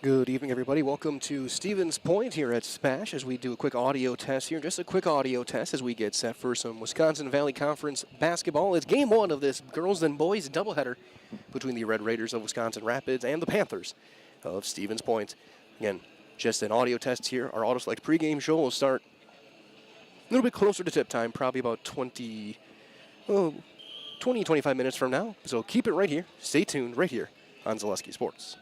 Good evening, everybody. Welcome to Stevens Point here at SPASH as we do a quick audio test here. Just a quick audio test as we get set for some Wisconsin Valley Conference basketball. It's game one of this girls and boys doubleheader between the Red Raiders of Wisconsin Rapids and the Panthers of Stevens Point. Again, just an audio test here. Our Auto Select pregame show will start a little bit closer to tip time, probably about 20, 25 minutes from now. So keep it right here. Stay tuned right here on Zaleski Sports.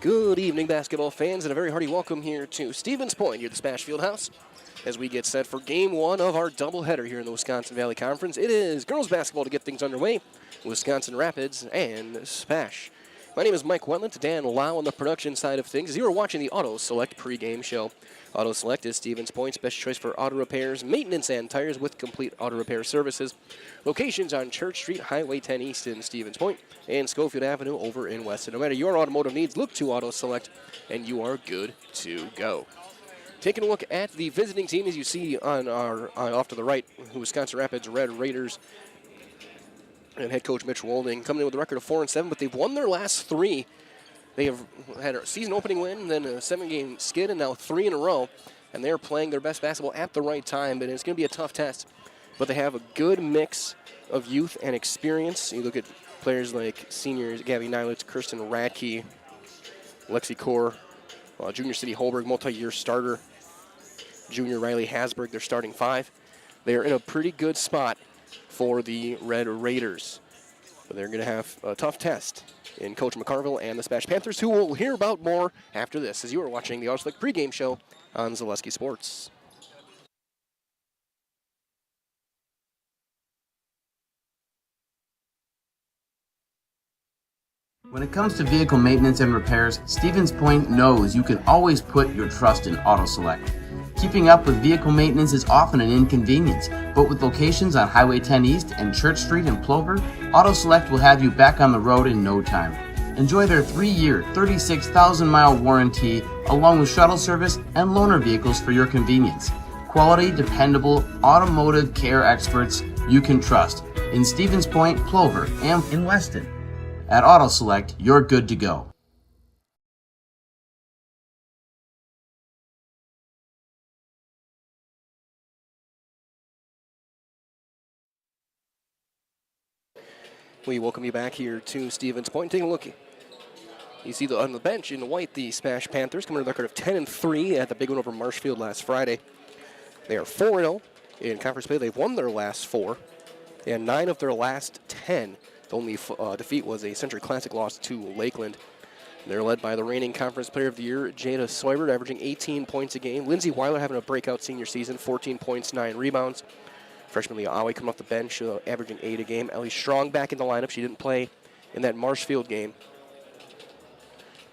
Good evening, basketball fans, and a very hearty welcome here to Stevens Point, here at the SPASH Fieldhouse, as we get set for Game 1 of our doubleheader here in the Wisconsin Valley Conference. It is girls basketball to get things underway, Wisconsin Rapids and SPASH. My name is Mike Wetland, Dan Lau on the production side of things. You are watching the Auto Select pregame show. Auto Select is Stevens Point's best choice for auto repairs, maintenance, and tires with complete auto repair services. Locations on Church Street, Highway 10 East in Stevens Point, and Schofield Avenue over in Weston. No matter your automotive needs, look to Auto Select, and you are good to go. Taking a look at the visiting team, as you see on our off to the right, Wisconsin Rapids Red Raiders. And head coach Mitch Wolding coming in with a record of 4-7, but they've won their last 3. They have had a season opening win, then a 7-game skid, and now 3 in a row. And they're playing their best basketball at the right time, but it's going to be a tough test. But they have a good mix of youth and experience. You look at players like seniors Gabby Nylitz, Kirsten Radke, Lexi Kaur, junior City Holberg, multi-year starter, junior Riley Hasberg, their starting 5. They are in a pretty good spot for the Red Raiders. But they're going to have a tough test in Coach McCarville and the SPASH Panthers, who we'll hear about more after this, as you are watching the Auto Select pregame show on Zaleski Sports. When it comes to vehicle maintenance and repairs, Stevens Point knows you can always put your trust in Auto Select. Keeping up with vehicle maintenance is often an inconvenience, but with locations on Highway 10 East and Church Street in Plover, Auto Select will have you back on the road in no time. Enjoy their 3-year, 36,000-mile warranty, along with shuttle service and loaner vehicles for your convenience. Quality, dependable, automotive care experts you can trust in Stevens Point, Plover, and in Weston. At Auto Select, you're good to go. We welcome you back here to Stevens Point. Taking a look, you see on the bench in white, the SPASH Panthers coming to a record of 10-3 at the big one over Marshfield last Friday. They are 4-0 in conference play. They've won their last 4, and 9 of their last 10. The only defeat was a Century Classic loss to Lakeland. They're led by the reigning Conference Player of the Year, Jada Soibert, averaging 18 points a game. Lindsay Weiler having a breakout senior season, 14 points, 9 rebounds. Freshman Leah Awe coming off the bench, averaging 8 a game. Ellie Strong back in the lineup. She didn't play in that Marshfield game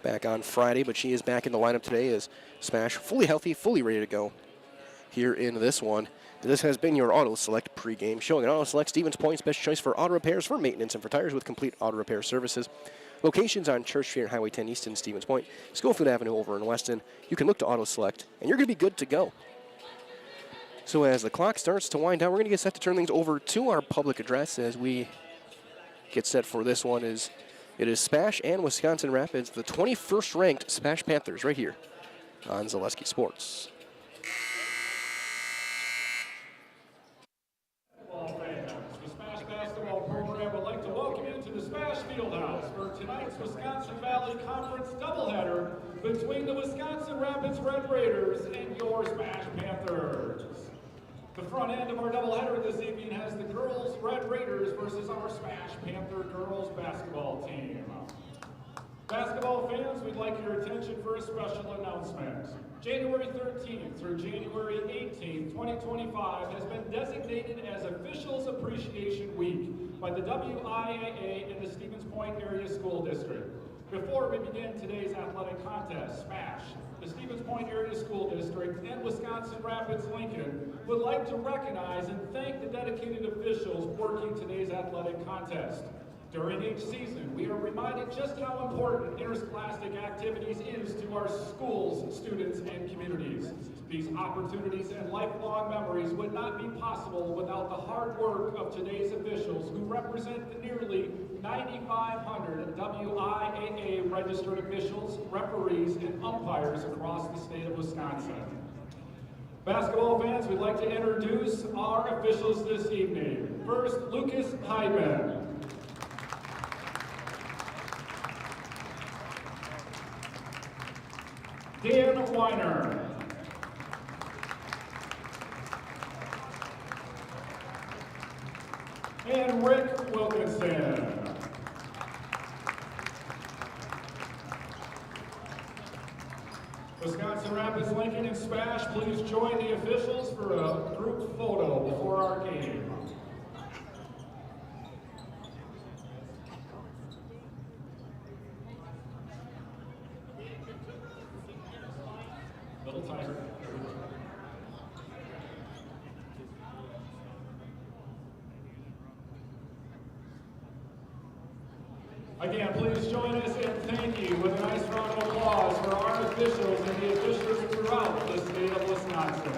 back on Friday, but she is back in the lineup today as SPASH fully healthy, fully ready to go here in this one. This has been your Auto Select pregame showing. Auto Select, Stevens Point's best choice for auto repairs, for maintenance, and for tires with complete auto repair services. Locations on Church Street and Highway 10 East in Stevens Point, Schofield Avenue over in Weston. You can look to Auto Select, and you're going to be good to go. So as the clock starts to wind down, we're going to get set to turn things over to our public address as we get set for this one. It is SPASH and Wisconsin Rapids, the 21st ranked SPASH Panthers right here on Zaleski Sports. The SPASH basketball program would like to welcome you to the SPASH Fieldhouse for tonight's Wisconsin Valley Conference doubleheader between the Wisconsin Rapids Red Raiders and your SPASH Panthers. The front end of our doubleheader this evening has the girls Red Raiders versus our SPASH Panther girls basketball team. Basketball fans, we'd like your attention for a special announcement. January 13th through January 18th, 2025 has been designated as Officials Appreciation Week by the WIAA in the Stevens Point Area School District. Before we begin today's athletic contest, SPASH, the Stevens Point Area School District, and Wisconsin Rapids Lincoln would like to recognize and thank the dedicated officials working today's athletic contest. During each season, we are reminded just how important interscholastic activities is to our schools, students, and communities. These opportunities and lifelong memories would not be possible without the hard work of today's officials who represent the nearly 9,500 WIAA registered officials, referees, and umpires across the state of Wisconsin. Basketball fans, we'd like to introduce our officials this evening. First, Lucas Hyman. Dan Weiner. And Rick Wilkinson. Wisconsin Rapids, Lincoln, and SPASH, please join the officials for a group photo before our game. Little tighter. Again, please join us and thank you with a nice round of applause for our officials and the officials throughout the state of Wisconsin.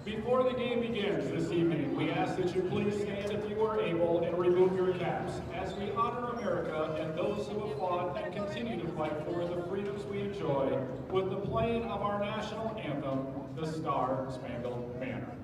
Before the game begins this evening, we ask that you please stand if you are able and remove your caps as we honor America and those who have fought and continue to fight for the freedoms we enjoy with the playing of our national anthem, the Star-Spangled Banner.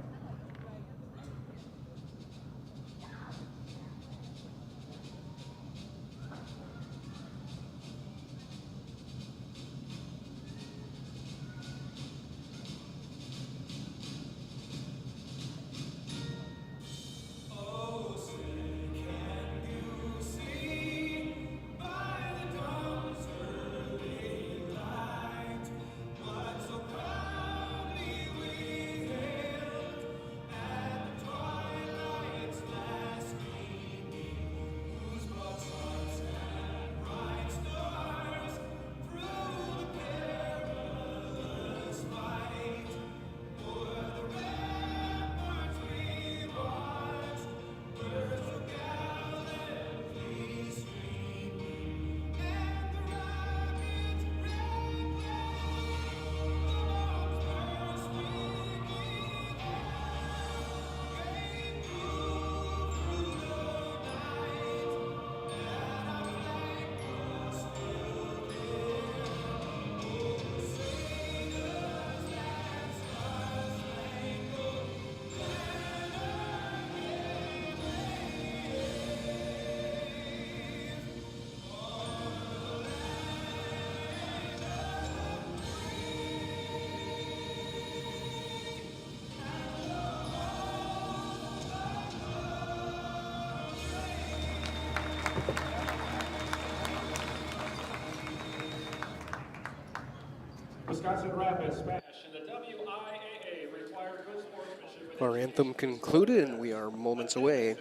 Wisconsin Rapids, SPASH, and the WIAA require good sportsmanship. Our anthem concluded, and we are moments away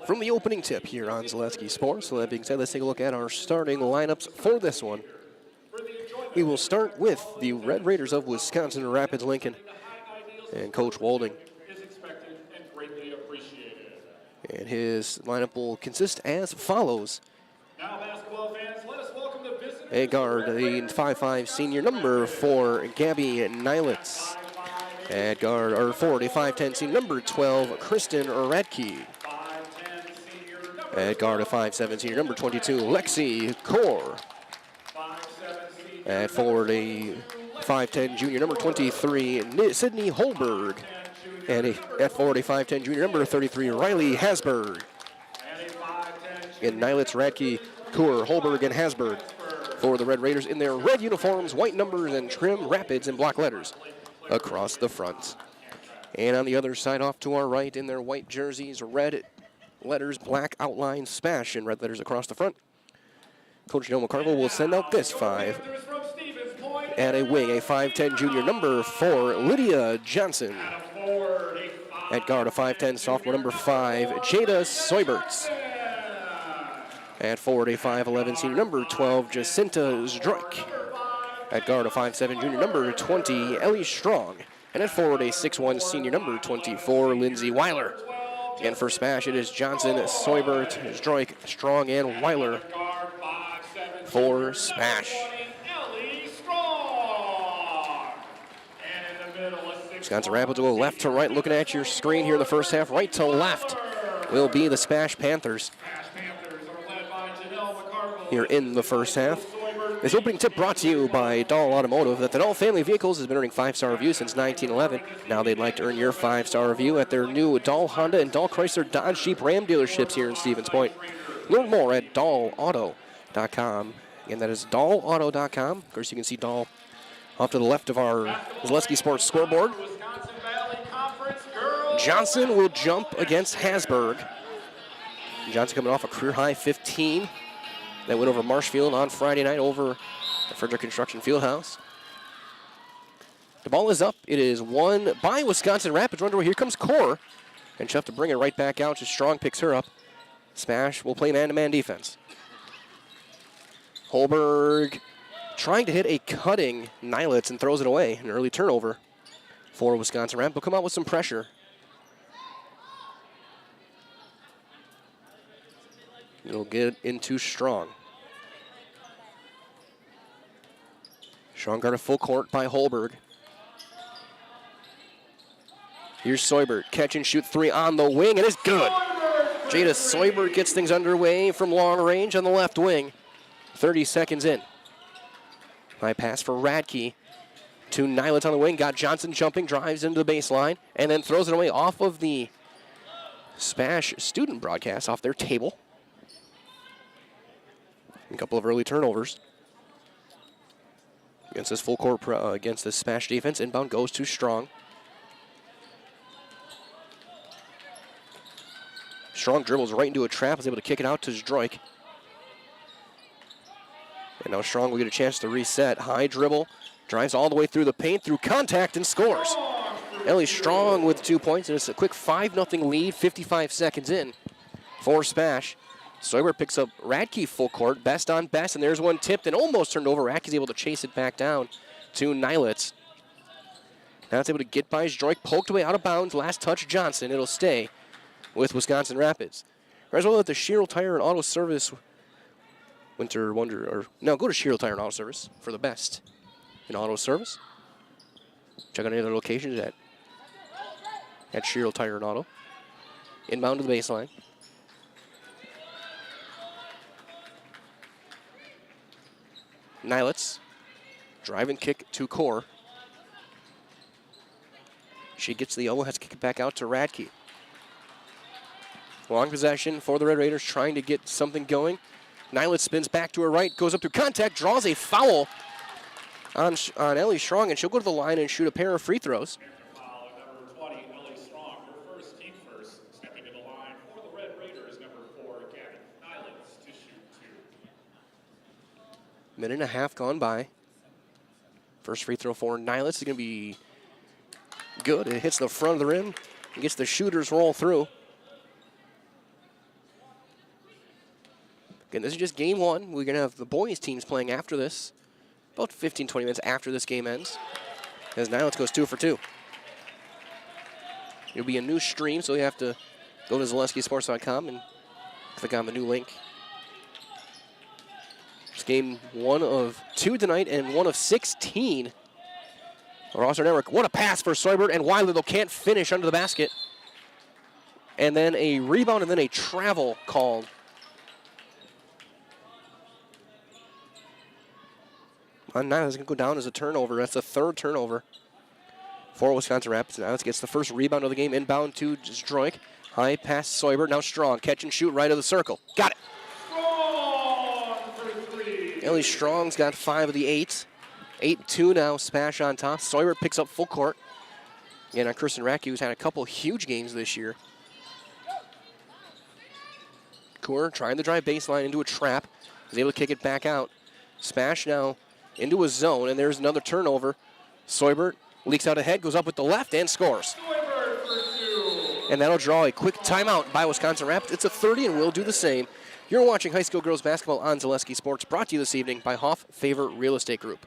from the opening tip here on Zaleski Sports. So that being said, let's take a look at our starting lineups for this one. We will start with the Red Raiders of Wisconsin Rapids Lincoln and Coach Walding. Is expected and greatly appreciated. And his lineup will consist as follows. Now, basketball fans, let us welcome the visitors. A guard, the 5'5" senior number 4, Gabby Nilitz. At guard, or forward, a 5'10" senior number 12, Kristen Radke. At guard, a 5'7" senior number 22, Lexi Kaur. At forward, a 5'10" junior number 23, Sydney Holberg. And at forward, a 5'10" junior number 33, Riley Hasberg. And Nilitz, Radke, Kaur, Holberg, and Hasberg for the Red Raiders in their red uniforms, white numbers, and trim Rapids in block letters across the front. And on the other side, off to our right, in their white jerseys, red letters, black outline, SPASH, and red letters across the front. Coach Joe McCarville will send out this 5. At a wing, a 5'10" junior number 4, Lydia Johnson. At guard, a 5'10" sophomore number 5, Jada Soiberts. At forward, a 5'11" senior number 12, Jacinta Zdroik. At guard, a 5'7" junior number 20, Ellie Strong. And at forward, a 6'1" senior number 24, Lindsay Weiler. And for SPASH, it is Johnson, Soibert, Zdroik, Strong, and Weiler for SPASH. Wisconsin Rapids will go left to right, looking at your screen here in the first half. Right to left will be the SPASH Panthers here in the first half. This opening tip brought to you by Dahl Automotive, that the Dahl family of vehicles has been earning 5-star reviews since 1911. Now they'd like to earn your 5-star review at their new Dahl Honda and Dahl Chrysler Dodge Jeep Ram dealerships here in Stevens Point. Learn more at dahlauto.com. Again, that is dahlauto.com. Of course, you can see Dahl off to the left of our Zaleski Sports scoreboard. Johnson will jump against Hasberg. Johnson coming off a career-high 15. That went over Marshfield on Friday night over the Frederick Construction Fieldhouse. The ball is up. It is won by Wisconsin Rapids. Underway. Here comes Core. And she'll have to bring it right back out. Just Strong picks her up. Smash will play man-to-man defense. Holberg trying to hit a cutting Nilitz and throws it away. An early turnover for Wisconsin Rapids. Will come out with some pressure. It'll get into Strong. Strong guarded full court by Holberg. Here's Soibert. Catch and shoot three on the wing, and it's good. Jada Soibert gets things underway from long range on the left wing. 30 seconds in. High pass for Radke to Nilitz on the wing. Got Johnson jumping, drives into the baseline, and then throws it away off of the SPASH student broadcast, off their table. A couple of early turnovers. Against this full court, against this SPASH defense, inbound goes to Strong. Strong dribbles right into a trap, is able to kick it out to Zdroik. And now Strong will get a chance to reset. High dribble, drives all the way through the paint, through contact, and scores. Ellie Strong with 2 points, and it's a quick 5-0 lead, 55 seconds in for SPASH. Soibert picks up Radke full court, best on best, and there's one tipped and almost turned over. Radke's able to chase it back down to Nilitz. Now it's able to get by Zdroik, poked away out of bounds, last touch Johnson. It'll stay with Wisconsin Rapids. As well at the Sherrill Tire and Auto Service Winter Wonder, or no, go to Sherrill Tire and Auto Service for the best in auto service. Check out any other locations at Sherrill Tire and Auto. Inbound to the baseline. Nilitz, drive and kick to Core. She gets the elbow, has to kick it back out to Radke. Long possession for the Red Raiders, trying to get something going. Nilitz spins back to her right, goes up through contact, draws a foul on Ellie Strong, and she'll go to the line and shoot a pair of free throws. Foul, number 20, Ellie Strong, her first, team first, stepping to the line for the Red Raiders, number 4, Gavin Nilitz to shoot 2. Minute and a half gone by. First free throw for Nilitz is going to be good. It hits the front of the rim and gets the shooters roll through. Again, this is just game one. We're going to have the boys teams playing after this, about 15, 20 minutes after this game ends, as Nilitz goes 2 for 2. It'll be a new stream, so you have to go to ZaleskiSports.com and click on the new link. It's game 1 of 2 tonight and 1 of 16. Roster Network. What a pass for Soibert, and Wiley, though, can't finish under the basket. And then a rebound and then a travel called. Now it's going to go down as a turnover. That's the third turnover for Wisconsin Rapids. Now gets the first rebound of the game. Inbound to Zdroik. High pass Soibert. Now Strong. Catch and shoot right of the circle. Got it. Strong for 3. Ellie Strong's got 5 of the 8. 8-2 now. SPASH on top. Soibert picks up full court. Again, Kirsten Radke, who's had a couple huge games this year. Kaur trying to drive baseline into a trap. Is able to kick it back out. SPASH now into a zone, and there's another turnover. Soibert leaks out ahead, goes up with the left, and scores. Soibert for 2. And that'll draw a quick timeout by Wisconsin Rapids. It's a 30, and we'll do the same. You're watching high school girls basketball on Zaleski Sports, brought to you this evening by Hoff Favor Real Estate Group.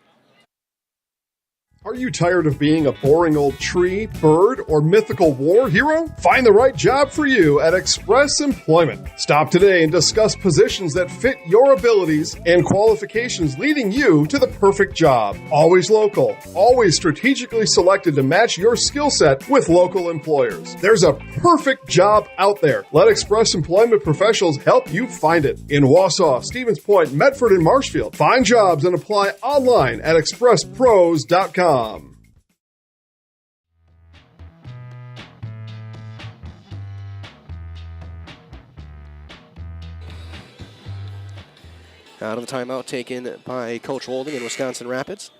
Are you tired of being a boring old tree, bird, or mythical war hero? Find the right job for you at Express Employment. Stop today and discuss positions that fit your abilities and qualifications, leading you to the perfect job. Always local, always strategically selected to match your skill set with local employers. There's a perfect job out there. Let Express Employment professionals help you find it. In Wausau, Stevens Point, Medford, and Marshfield. Find jobs and apply online at expresspros.com. Out of the timeout taken by Coach Holding in Wisconsin Rapids.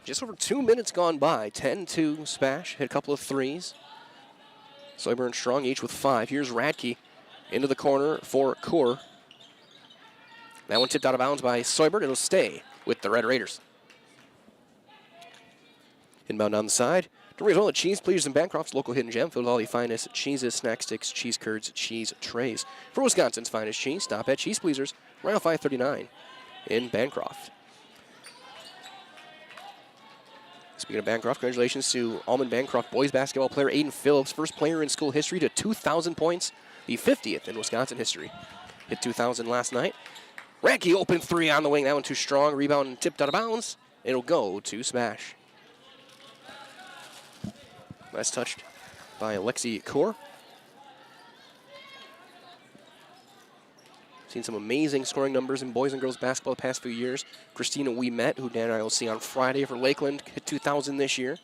Just over 2 minutes gone by. 10-2 SPASH. Hit a couple of threes. Soibert and Strong each with 5. Here's Radke. Into the corner for Kaur. That one tipped out of bounds by Seubert. It'll stay with the Red Raiders. Inbound down the side. Don't forget all the cheese pleasers in Bancroft's local hidden gem filled with all the finest cheeses, snack sticks, cheese curds, cheese trays. For Wisconsin's finest cheese, stop at Cheese Pleasers, right off 539 in Bancroft. Speaking of Bancroft, congratulations to Almond Bancroft boys basketball player Aiden Phillips, first player in school history to 2,000 points, the 50th in Wisconsin history. Hit 2,000 last night. Radke open three on the wing. That one too strong. Rebound and tipped out of bounds. It'll go to SPASH. Last touched by Alexi Kaur. Seen some amazing scoring numbers in boys and girls basketball the past few years. Christina Ouimet, who Dan and I will see on Friday for Lakeland, hit 2,000 this year.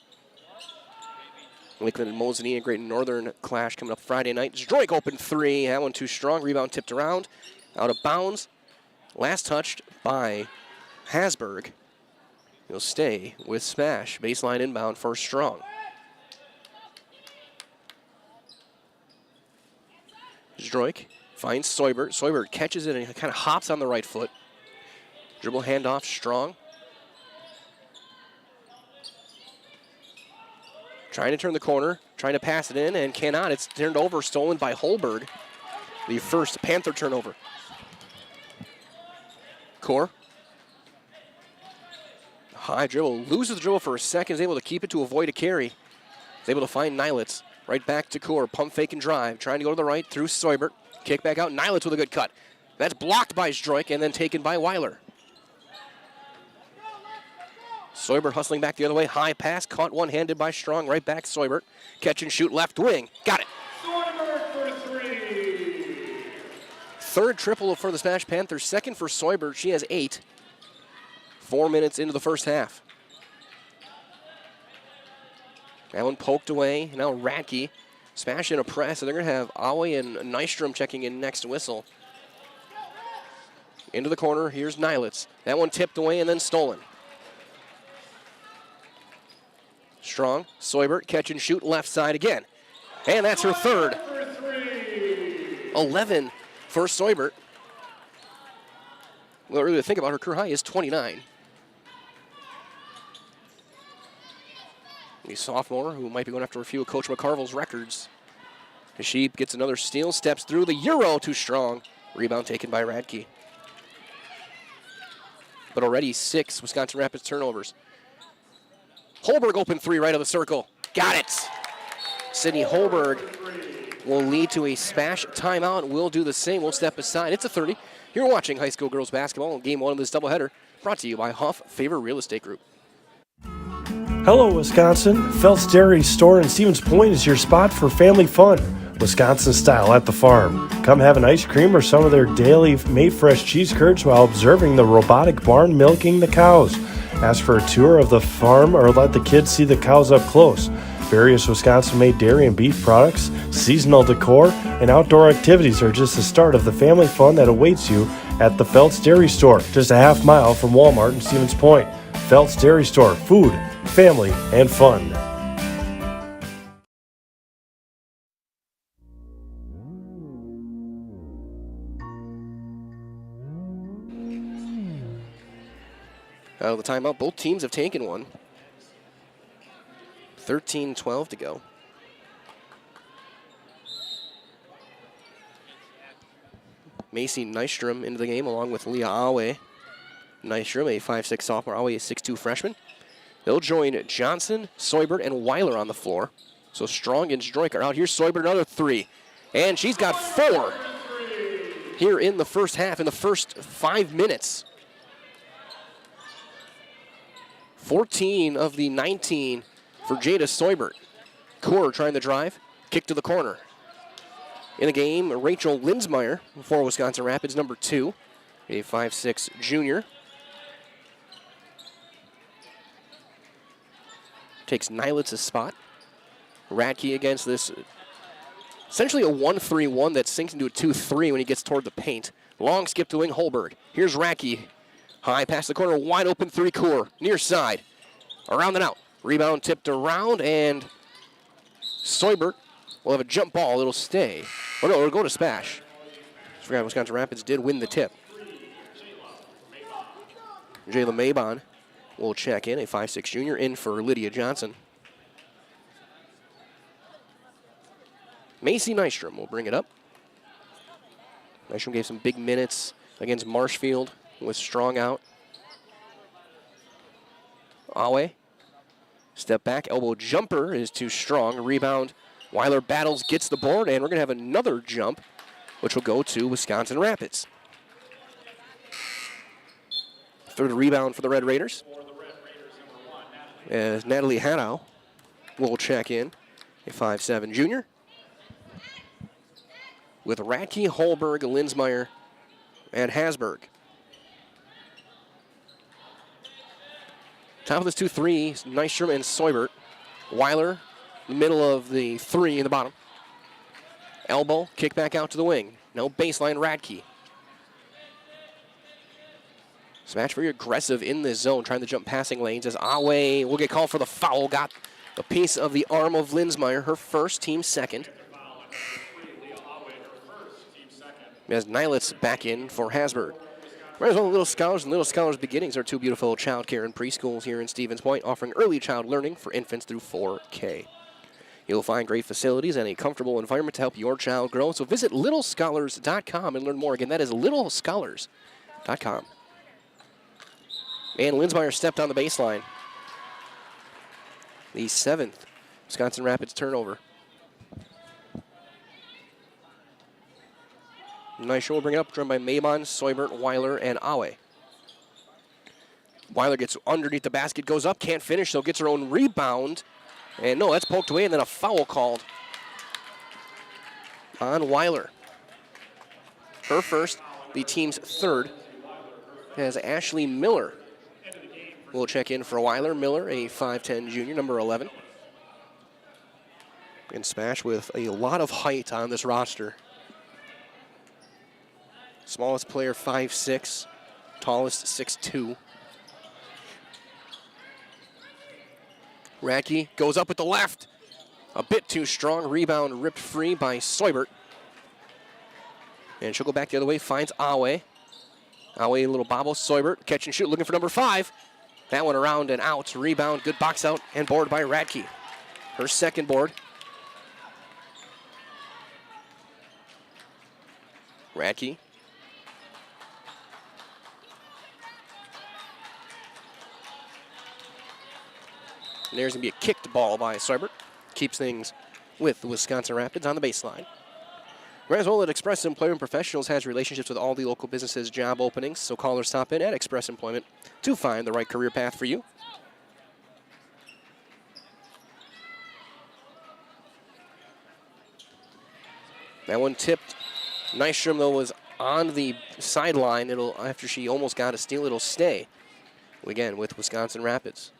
Lakeland and Mosinee, a great northern clash coming up Friday night. Zdroik open three. That one too strong. Rebound tipped around. Out of bounds. Last touched by Hasberg. He'll stay with SPASH. Baseline inbound for Strong. Zdroik finds Seubert. Seubert catches it and kind of hops on the right foot. Dribble handoff, Strong. Trying to turn the corner, trying to pass it in, and cannot. It's turned over, stolen by Holberg. The first Panther turnover. Kaur. High dribble, loses the dribble for a second, is able to keep it to avoid a carry. Is able to find Nylitz. Right back to Kaur, pump fake and drive. Trying to go to the right through Seubert. Kick back out, Nylitz with a good cut. That's blocked by Zdroik and then taken by Weiler. Seubert hustling back the other way. High pass, caught one-handed by Strong. Right back, Seubert. Catch and shoot, left wing. Got it. Seubert for three. Third triple for the SPASH Panthers. Second for Seubert. She has 8. 4 minutes into the first half. That one poked away. Now Radke. SPASH in a press. So they're going to have Awe and Nystrom checking in next whistle. Into the corner. Here's Nylitz. That one tipped away and then stolen. Strong. Seubert. Catch and shoot. Left side again. And that's her third. 11 for Seubert. Well, really to think about, her career high is 29. The sophomore who might be going after a few of Coach McCarville's records. As she gets another steal, steps through the Euro, too strong. Rebound taken by Radke. But already 6 Wisconsin Rapids turnovers. Holberg open three right of the circle. Got it. Sydney Holberg will lead to a SPASH timeout. We'll do the same. We'll step aside. It's a 30. You're watching high school girls basketball in game 1 of this doubleheader. Brought to you by Huff Favor Real Estate Group. Hello, Wisconsin. Phelps Dairy Store in Stevens Point is your spot for family fun. Wisconsin style at the farm. Come have an ice cream or some of their daily made fresh cheese curds while observing the robotic barn milking the cows. Ask for a tour of the farm or let the kids see the cows up close. Various Wisconsin-made dairy and beef products, seasonal decor, and outdoor activities are just the start of the family fun that awaits you at the Phelps Dairy Store, just a half mile from Walmart in Stevens Point. Phelps Dairy Store, food, family, and fun. Out of the timeout, both teams have taken one. 13-12 to go. Macy Nystrom into the game along with Leah Awe. Nystrom, a 5'6 sophomore, Awe, a 6'2 freshman. They'll join Johnson, Seubert, and Weiler on the floor. So Strong and Zdroik are out. Here's Seubert, another 3. And she's got 4 here in the first half, in the first 5 minutes. 14 of the 19 for Jada Seubert. Kaur trying to drive, kick to the corner. In the game, Rachel Linsmeyer for Wisconsin Rapids, number 2, a 5'6 junior. Takes Nylitz's spot. Radke against this, essentially a 1-3-1 that sinks into a 2-3 when he gets toward the paint. Long skip to wing, Holberg. Here's Radke. High past the corner, wide open 3, Kaur. Near side. Around and out. Rebound tipped around, and Seubert will have a jump ball. It'll stay. Oh no, it'll go to SPASH. Forgot Wisconsin Rapids did win the tip. Jayla Mabon will check in, a 5'6" junior, in for Lydia Johnson. Macy Nystrom will bring it up. Nystrom gave some big minutes against Marshfield with Strong out. Awe, step back, elbow jumper is too strong. Rebound, Weiler battles, gets the board, and we're going to have another jump, which will go to Wisconsin Rapids. Third rebound for the Red Raiders. As Natalie Haddow will check in, a 5'7" junior. With Radke, Holberg, Linsmeyer, and Hasberg. Top of this 2-3, Nystrom and Seubert. Weiler, the middle of the three in the bottom. Elbow, kick back out to the wing. No baseline, Radke. Smash very aggressive in this zone, trying to jump passing lanes as Awe will get called for the foul. Got a piece of the arm of Linsmeyer, her first, team second. As Nilitz back in for Hasberg. Right as well, Little Scholars and Little Scholars Beginnings are two beautiful child care and preschools here in Stevens Point, offering early child learning for infants through 4K. You'll find great facilities and a comfortable environment to help your child grow, so visit littlescholars.com and learn more. Again, that is littlescholars.com. And Linsmeyer stepped on the baseline. The 7th Wisconsin Rapids turnover. Nice show, will bring it up, driven by Mabon, Seubert, Weiler, and Awe. Weiler gets underneath the basket, goes up, can't finish, so gets her own rebound. And no, that's poked away, and then a foul called on Weiler. Her first, the team's third, as Ashley Miller will check in for Weiler. Miller, a 5'10" junior, number 11. And SPASH with a lot of height on this roster. Smallest player, 5'6", tallest, 6'2". Radke goes up with the left. A bit too strong. Rebound ripped free by Seubert. And she'll go back the other way, finds Awe. Awe, a little bobble. Seubert, catch and shoot, looking for number 5. That one around and out. Rebound, good box out, and board by Radke. Her second board. Radke. And there's going to be a kicked ball by Seubert. Keeps things with the Wisconsin Rapids on the baseline. Whereas at Express Employment Professionals has relationships with all the local businesses' job openings, so call or stop in at Express Employment to find the right career path for you. That one tipped. Nystrom, though, was on the sideline. After she almost got a steal, it'll stay. Again, with Wisconsin Rapids.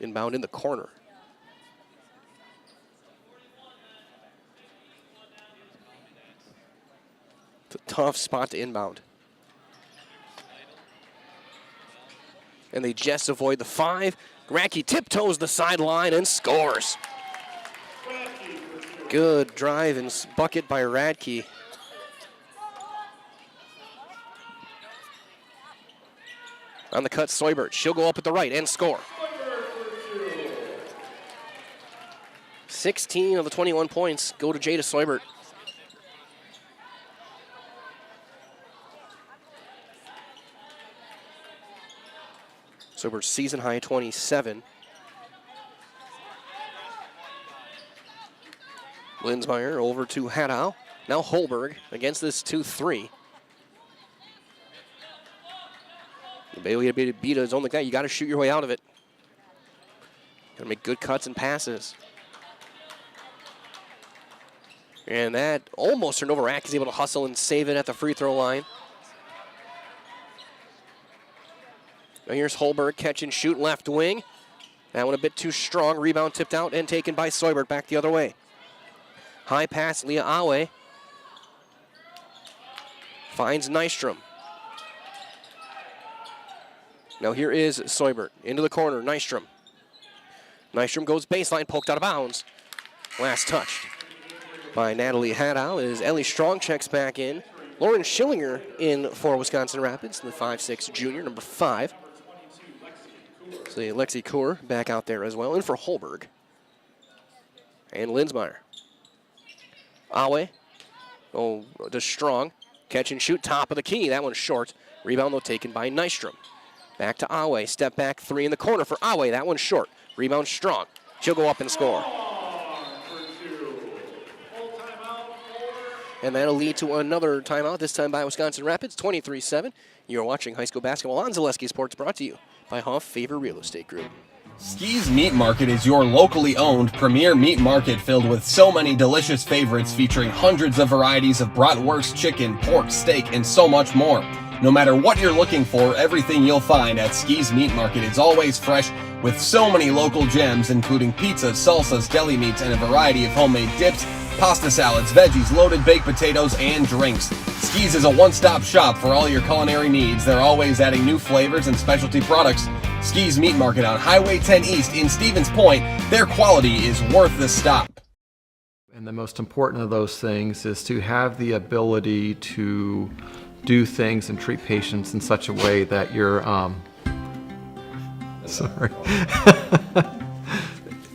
Inbound in the corner. It's a tough spot to inbound. And they just avoid the 5. Radke tiptoes the sideline and scores. Good drive and bucket by Radke. On the cut, Seubert. She'll go up at the right and score. 16 of the 21 points go to Jada Seubert. Seubert's season high 27. Linsmeyer over to Haddow. Now Holberg against this 2-3. Bailey had to beat a zone like that. You got to shoot your way out of it. Got to make good cuts and passes. And that almost turned over. Rack is able to hustle and save it at the free throw line. Now here's Holberg, catch and shoot, left wing. That one a bit too strong. Rebound tipped out and taken by Seubert back the other way. High pass, Leah Awe. Finds Nystrom. Now here is Seubert. Into the corner, Nystrom. Nystrom goes baseline, poked out of bounds. Last touched by Natalie Haddow as Ellie Strong checks back in. Lauren Schillinger in for Wisconsin Rapids, the 5'6" junior, number 5. So Lexi Kaur back out there as well, in for Holberg. And Linsmeyer. Awe. Oh, to Strong. Catch and shoot, top of the key. That one's short. Rebound, though, taken by Nystrom. Back to Awe. Step back 3 in the corner for Awe. That one's short. Rebound, Strong. She'll go up and score. And that'll lead to another timeout, this time by Wisconsin Rapids, 23-7. You're watching high school basketball on Zaleski Sports, brought to you by Huff Favor Real Estate Group. Ski's Meat Market is your locally owned premier meat market filled with so many delicious favorites featuring hundreds of varieties of bratwurst, chicken, pork, steak, and so much more. No matter what you're looking for, everything you'll find at Ski's Meat Market is always fresh with so many local gems including pizzas, salsas, deli meats, and a variety of homemade dips, pasta salads, veggies, loaded baked potatoes, and drinks. Ski's is a one-stop shop for all your culinary needs. They're always adding new flavors and specialty products. Ski's Meat Market on Highway 10 East in Stevens Point. Their quality is worth the stop. And the most important of those things is to have the ability to do things and treat patients in such a way that you're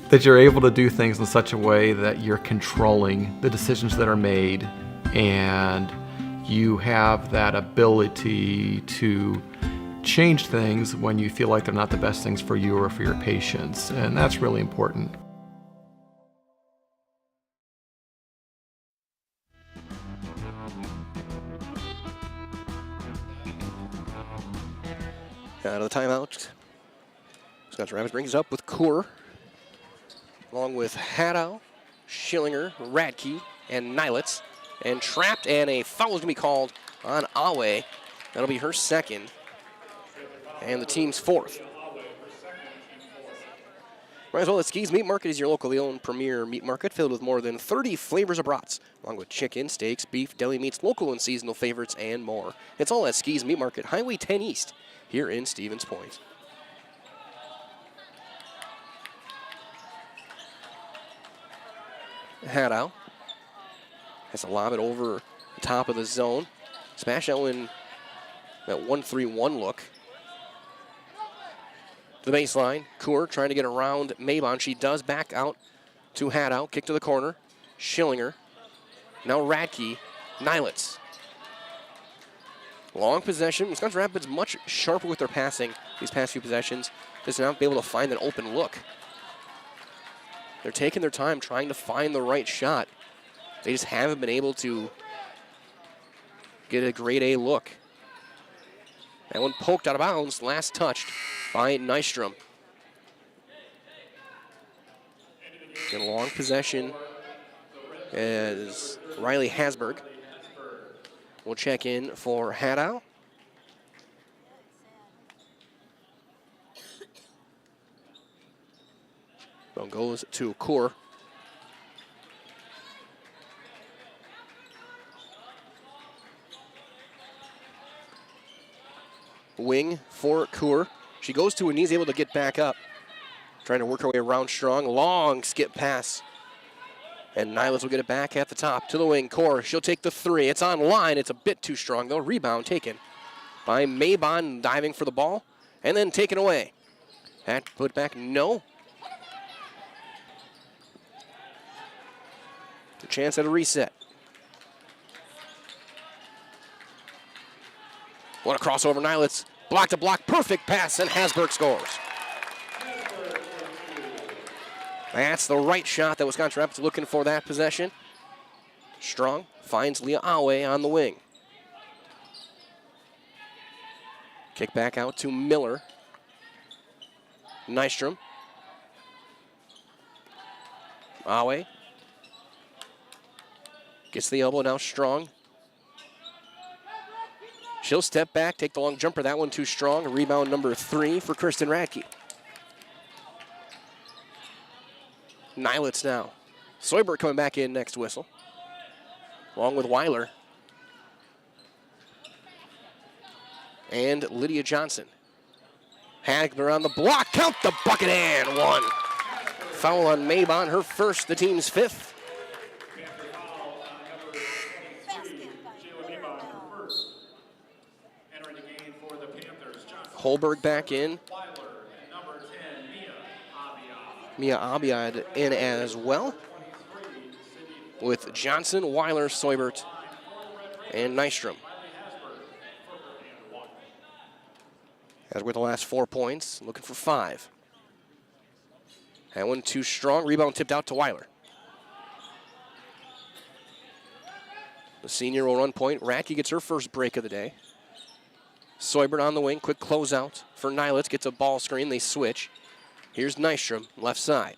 that you're able to do things in such a way that you're controlling the decisions that are made, and you have that ability to change things when you feel like they're not the best things for you or for your patients, and that's really important. Out of the timeout, Wisconsin Rapids brings it up with Kaur, along with Haddow, Schillinger, Radke, and Nilitz. And trapped, and a foul is going to be called on Awe. That'll be her second, and the team's fourth. Right as well, the Ski's Meat Market is your locally owned premier meat market filled with more than 30 flavors of brats, along with chicken, steaks, beef, deli meats, local and seasonal favorites, and more. It's all at Ski's Meat Market, Highway 10 East, here in Stevens Point. Haddow has to lob it over the top of the zone. Smash that one, that 1-3-1 look. To the baseline, Kaur trying to get around Mabon. She does back out to Haddow. Kick to the corner. Schillinger. Now Radke. Nilitz. Long possession. Wisconsin Rapids much sharper with their passing these past few possessions. Just not be able to find an open look. They're taking their time trying to find the right shot. They just haven't been able to get a grade A look. That one poked out of bounds, last touched by Nystrom. And a long possession as Riley Hasberg will check in for Haddow. Ball goes to Kaur. Wing for Kaur. She goes to her knees, able to get back up. Trying to work her way around Strong. Long skip pass. And Nilitz will get it back at the top to the wing. Kaur, she'll take the 3. It's on line. It's a bit too strong, though. Rebound taken by Mabon, diving for the ball, and then taken away. That put back, no. A chance at a reset. What a crossover, Nilitz. Block to block, perfect pass, and Hasberg scores. That's the right shot that Wisconsin Rapids looking for that possession. Strong finds Leah Awe on the wing. Kick back out to Miller. Nystrom. Awe. Gets the elbow, now Strong. She'll step back, take the long jumper. That one too strong. Rebound number 3 for Kristen Radke. Nilitz now. Soybert coming back in next whistle, along with Weiler. And Lydia Johnson. Hagler on the block. Count the bucket and 1. Foul on Mabon, her first, the team's 5th. Holberg back in. Mia Abiad in as well. With Johnson, Weiler, Seubert, and Nystrom. As with the last 4 points, looking for 5. That one too strong. Rebound tipped out to Weiler. The senior will run point. Radke gets her first break of the day. Seubert on the wing. Quick closeout for Nylitz. Gets a ball screen. They switch. Here's Nystrom, left side.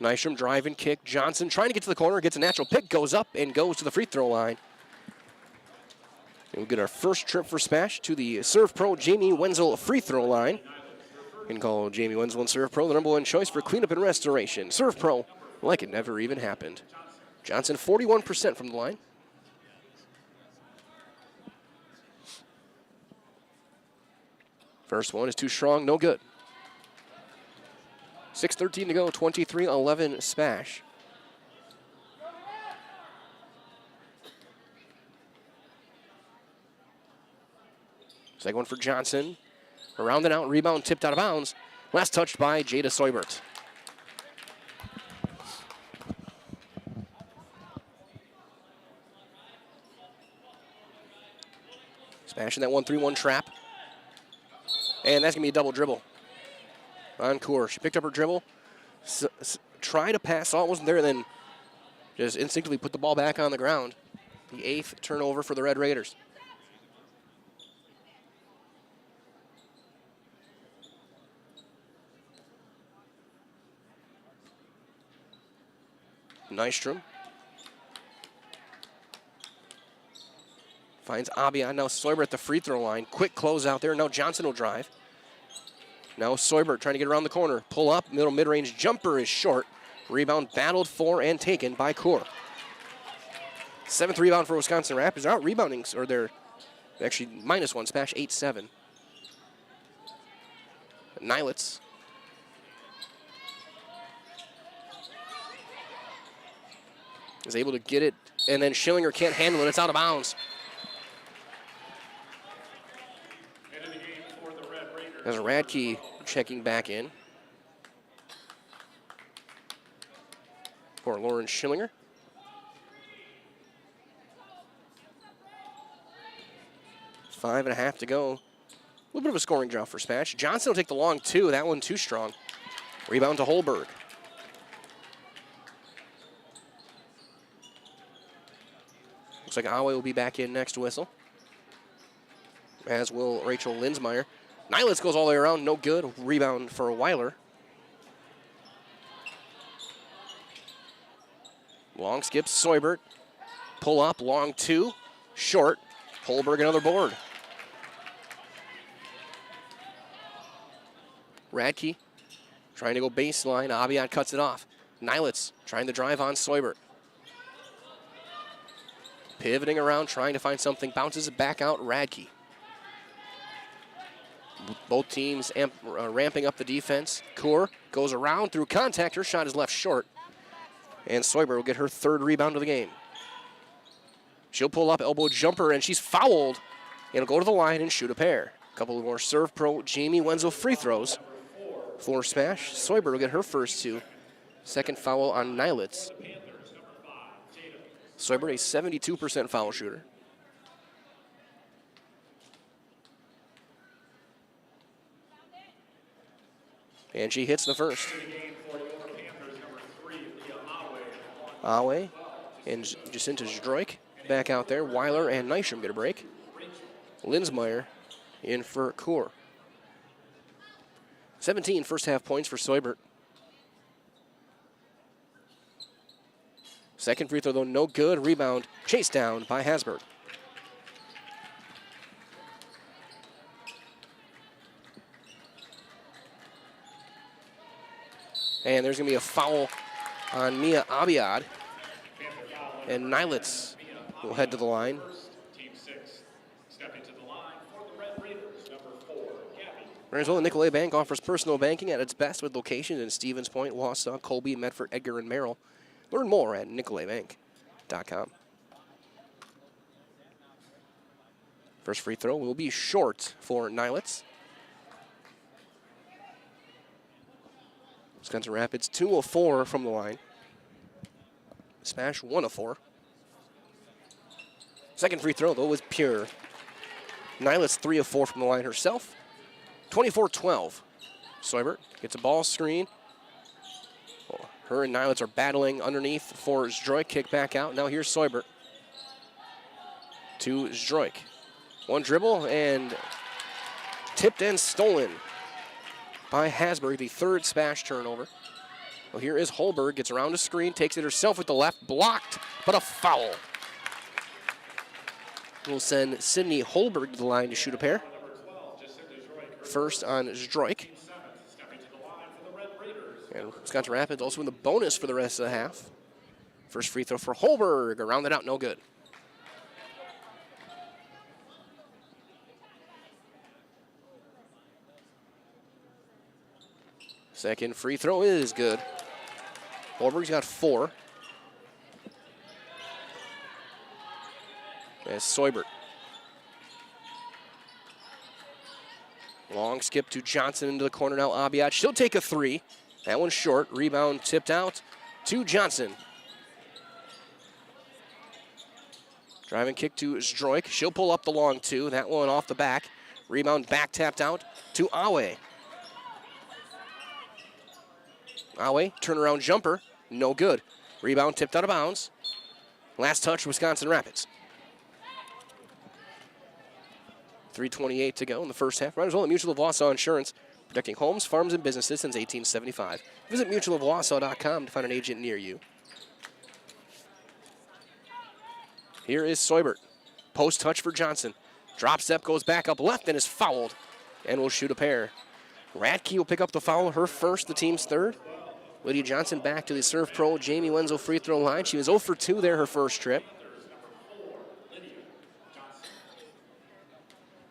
Nystrom drive and kick. Johnson trying to get to the corner. Gets a natural pick. Goes up and goes to the free throw line. And we'll get our first trip for SPASH to the Serve Pro Jamie Wenzel free throw line. You can call Jamie Wenzel and Serve Pro the #1 choice for cleanup and restoration. Serve Pro, like it never even happened. Johnson, 41% from the line. First one is too strong, no good. 6:13 to go, 23-11 SPASH. Second one for Johnson. Around and out, rebound tipped out of bounds. Last touched by Jada Seubert. Smashing that 1-3-1 trap. And that's going to be a double dribble on Kaur. She picked up her dribble, tried to pass, saw it wasn't there, and then just instinctively put the ball back on the ground. The 8th turnover for the Red Raiders. Nystrom finds Abiad. Now Seubert at the free throw line. Quick close out there. Now Johnson will drive. Now Seubert trying to get around the corner. Pull up. Middle mid-range jumper is short. Rebound battled for and taken by Kaur. 7th rebound for Wisconsin Rapids. They're out rebounding, or they're actually -1. SPASH 8-7. Nylitz. Is able to get it, and then Schillinger can't handle it. It's out of bounds. As Radke checking back in for Lauren Schillinger. Five and a half to go. A little bit of a scoring drought for SPASH. Johnson will take the long 2. That one too strong. Rebound to Holberg. Looks like Awe will be back in next whistle, as will Rachel Linsmeyer. Nylitz goes all the way around, no good. Rebound for Weiler. Long skips, Seubert. Pull up, long 2, short. Holberg another board. Radke trying to go baseline. Abiad cuts it off. Nylitz trying to drive on Seubert. Pivoting around, trying to find something. Bounces it back out, Radke. Both teams ramping up the defense. Kaur goes around through contact. Her shot is left short. And Seubert will get her 3rd rebound of the game. She'll pull up, elbow jumper, and she's fouled. And will go to the line and shoot a pair. A couple more Serve Pro Jamie Wenzel free throws for SPASH. Seubert will get her first 2. Second foul on Nylitz. Seubert, a 72% foul shooter. And she hits the first. Awe and Jacinta Zdroik back out there. Weiler and Nystrom get a break. Linsmeyer in for Kaur. 17 first half points for Seubert. Second free throw, though, no good. Rebound chased down by Hasberg. And there's going to be a foul on Mia Abiad. And Nylitz will head to the line. Venezuela Nicolay Bank offers personal banking at its best with locations in Stevens Point, Wausau, Colby, Medford, Edgar, and Merrill. Learn more at nicolaybank.com. First free throw will be short for Nilitz. Wisconsin Rapids 2 of 4 from the line. Smash 1 of 4. Second free throw, though, was pure. Nilitz 3 of 4 from the line herself. 24-12. Soibert gets a ball screen. Well, her and Nilitz are battling underneath for Zdroik. Kick back out. Now here's Soibert to Zdroik. One dribble and tipped and stolen by Hasberg, the third SPASH turnover. Well, here is Holberg, gets around the screen, takes it herself with the left, blocked, but a foul. We'll send Sydney Holberg to the line to shoot a pair. First on Zdroik. And Wisconsin Rapids also in the bonus for the rest of the half. First free throw for Holberg, around it out, no good. Second free throw is good. Holberg's got 4. As Soibert. Long skip to Johnson into the corner now. Abiat, she'll take a 3. That one's short. Rebound tipped out to Johnson. Driving kick to Zdroik. She'll pull up the long 2. That one off the back. Rebound back tapped out to Awe. Awe, turnaround jumper, no good. Rebound tipped out of bounds. Last touch, Wisconsin Rapids. 3:28 to go in the first half. Right as well at Mutual of Wausau Insurance, protecting homes, farms, and businesses since 1875. Visit mutualofwausau.com to find an agent near you. Here is Soibert. Post touch for Johnson. Drop step, goes back up left and is fouled and will shoot a pair. Radke will pick up the foul, her first, the team's third. Lydia Johnson back to the Serve Pro Jamie Wenzel free throw line. She was 0 for 2 there her first trip.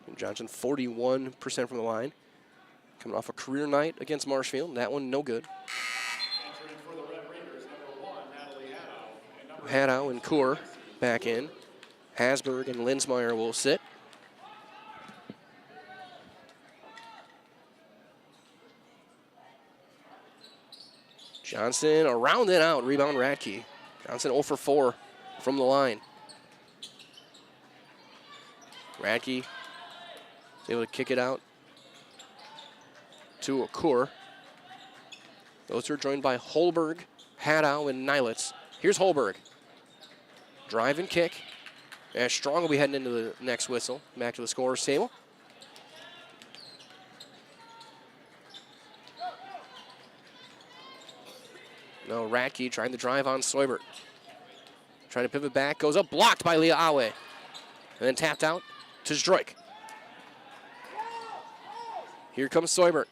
And Johnson 41% from the line. Coming off a career night against Marshfield. That one no good. Haddow and Kaur back in. Hasberg and Linsmeyer will sit. Johnson around and out. Rebound Radke. Johnson 0 for 4 from the line. Radke is able to kick it out to Kaur. Those are joined by Holberg, Haddow, and Nilitz. Here's Holberg. Drive and kick. As Strong will be heading into the next whistle. Back to the scorer's table. No, Radke trying to drive on Soibert. Trying to pivot back, goes up, blocked by Leah Awe. And then tapped out to Zdroik. Here comes Soibert.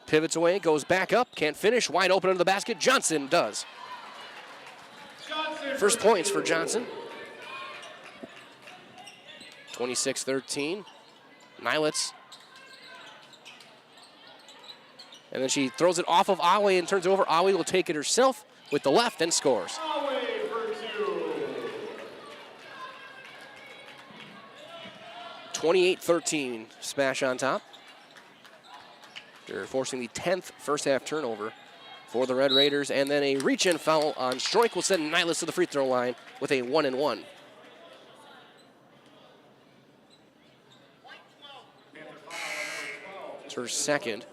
Pivots away, goes back up, can't finish, wide open under the basket. Johnson does. First points for Johnson. 26-13. Nilitz. And then she throws it off of Awe and turns it over. Awe will take it herself with the left and scores. 28-13, SPASH on top. They're forcing the 10th first half turnover for the Red Raiders. And then a reach-in foul on Zdroik will send Nilitz to the free throw line with a 1-and-1. It's her second.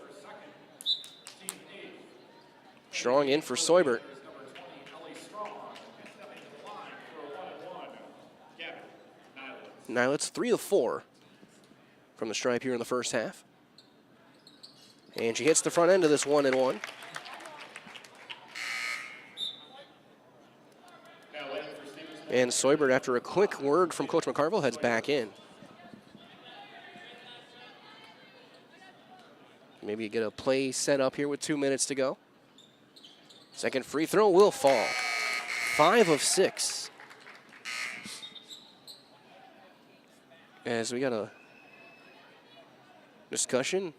Strong in for Soibert. Nilitz 3 of 4 from the stripe here in the first half. And she hits the front end of this 1-and-1. And Soibert, after a quick word from Coach McCarville, heads back in. Maybe get a play set up here with 2 minutes to go. Second free throw will fall. 5 of 6. As we got a discussion.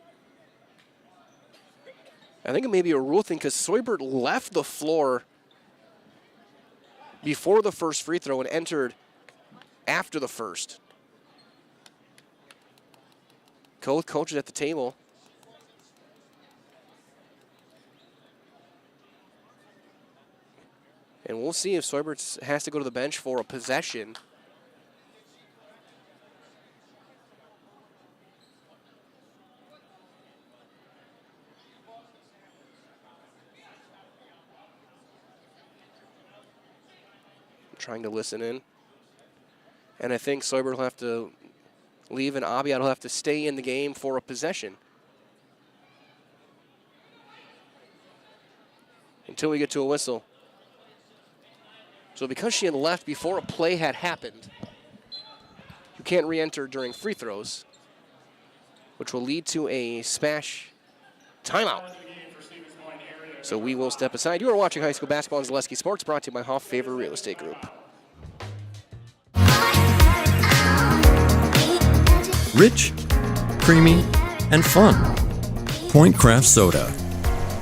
I think it may be a rule thing because Soibert left the floor before the first free throw and entered after the first. Both coaches at the table. And we'll see if Soibert has to go to the bench for a possession. Trying to listen in. And I think Soibert will have to leave and Abiad will have to stay in the game for a possession. Until we get to a whistle. So because she had left before a play had happened, you can't re-enter during free throws, which will lead to a SPASH timeout. So we will step aside. You are watching high school basketball on Zaleski Sports, brought to you by Hoff Favor Real Estate Group. Rich, creamy, and fun. Point Craft Soda.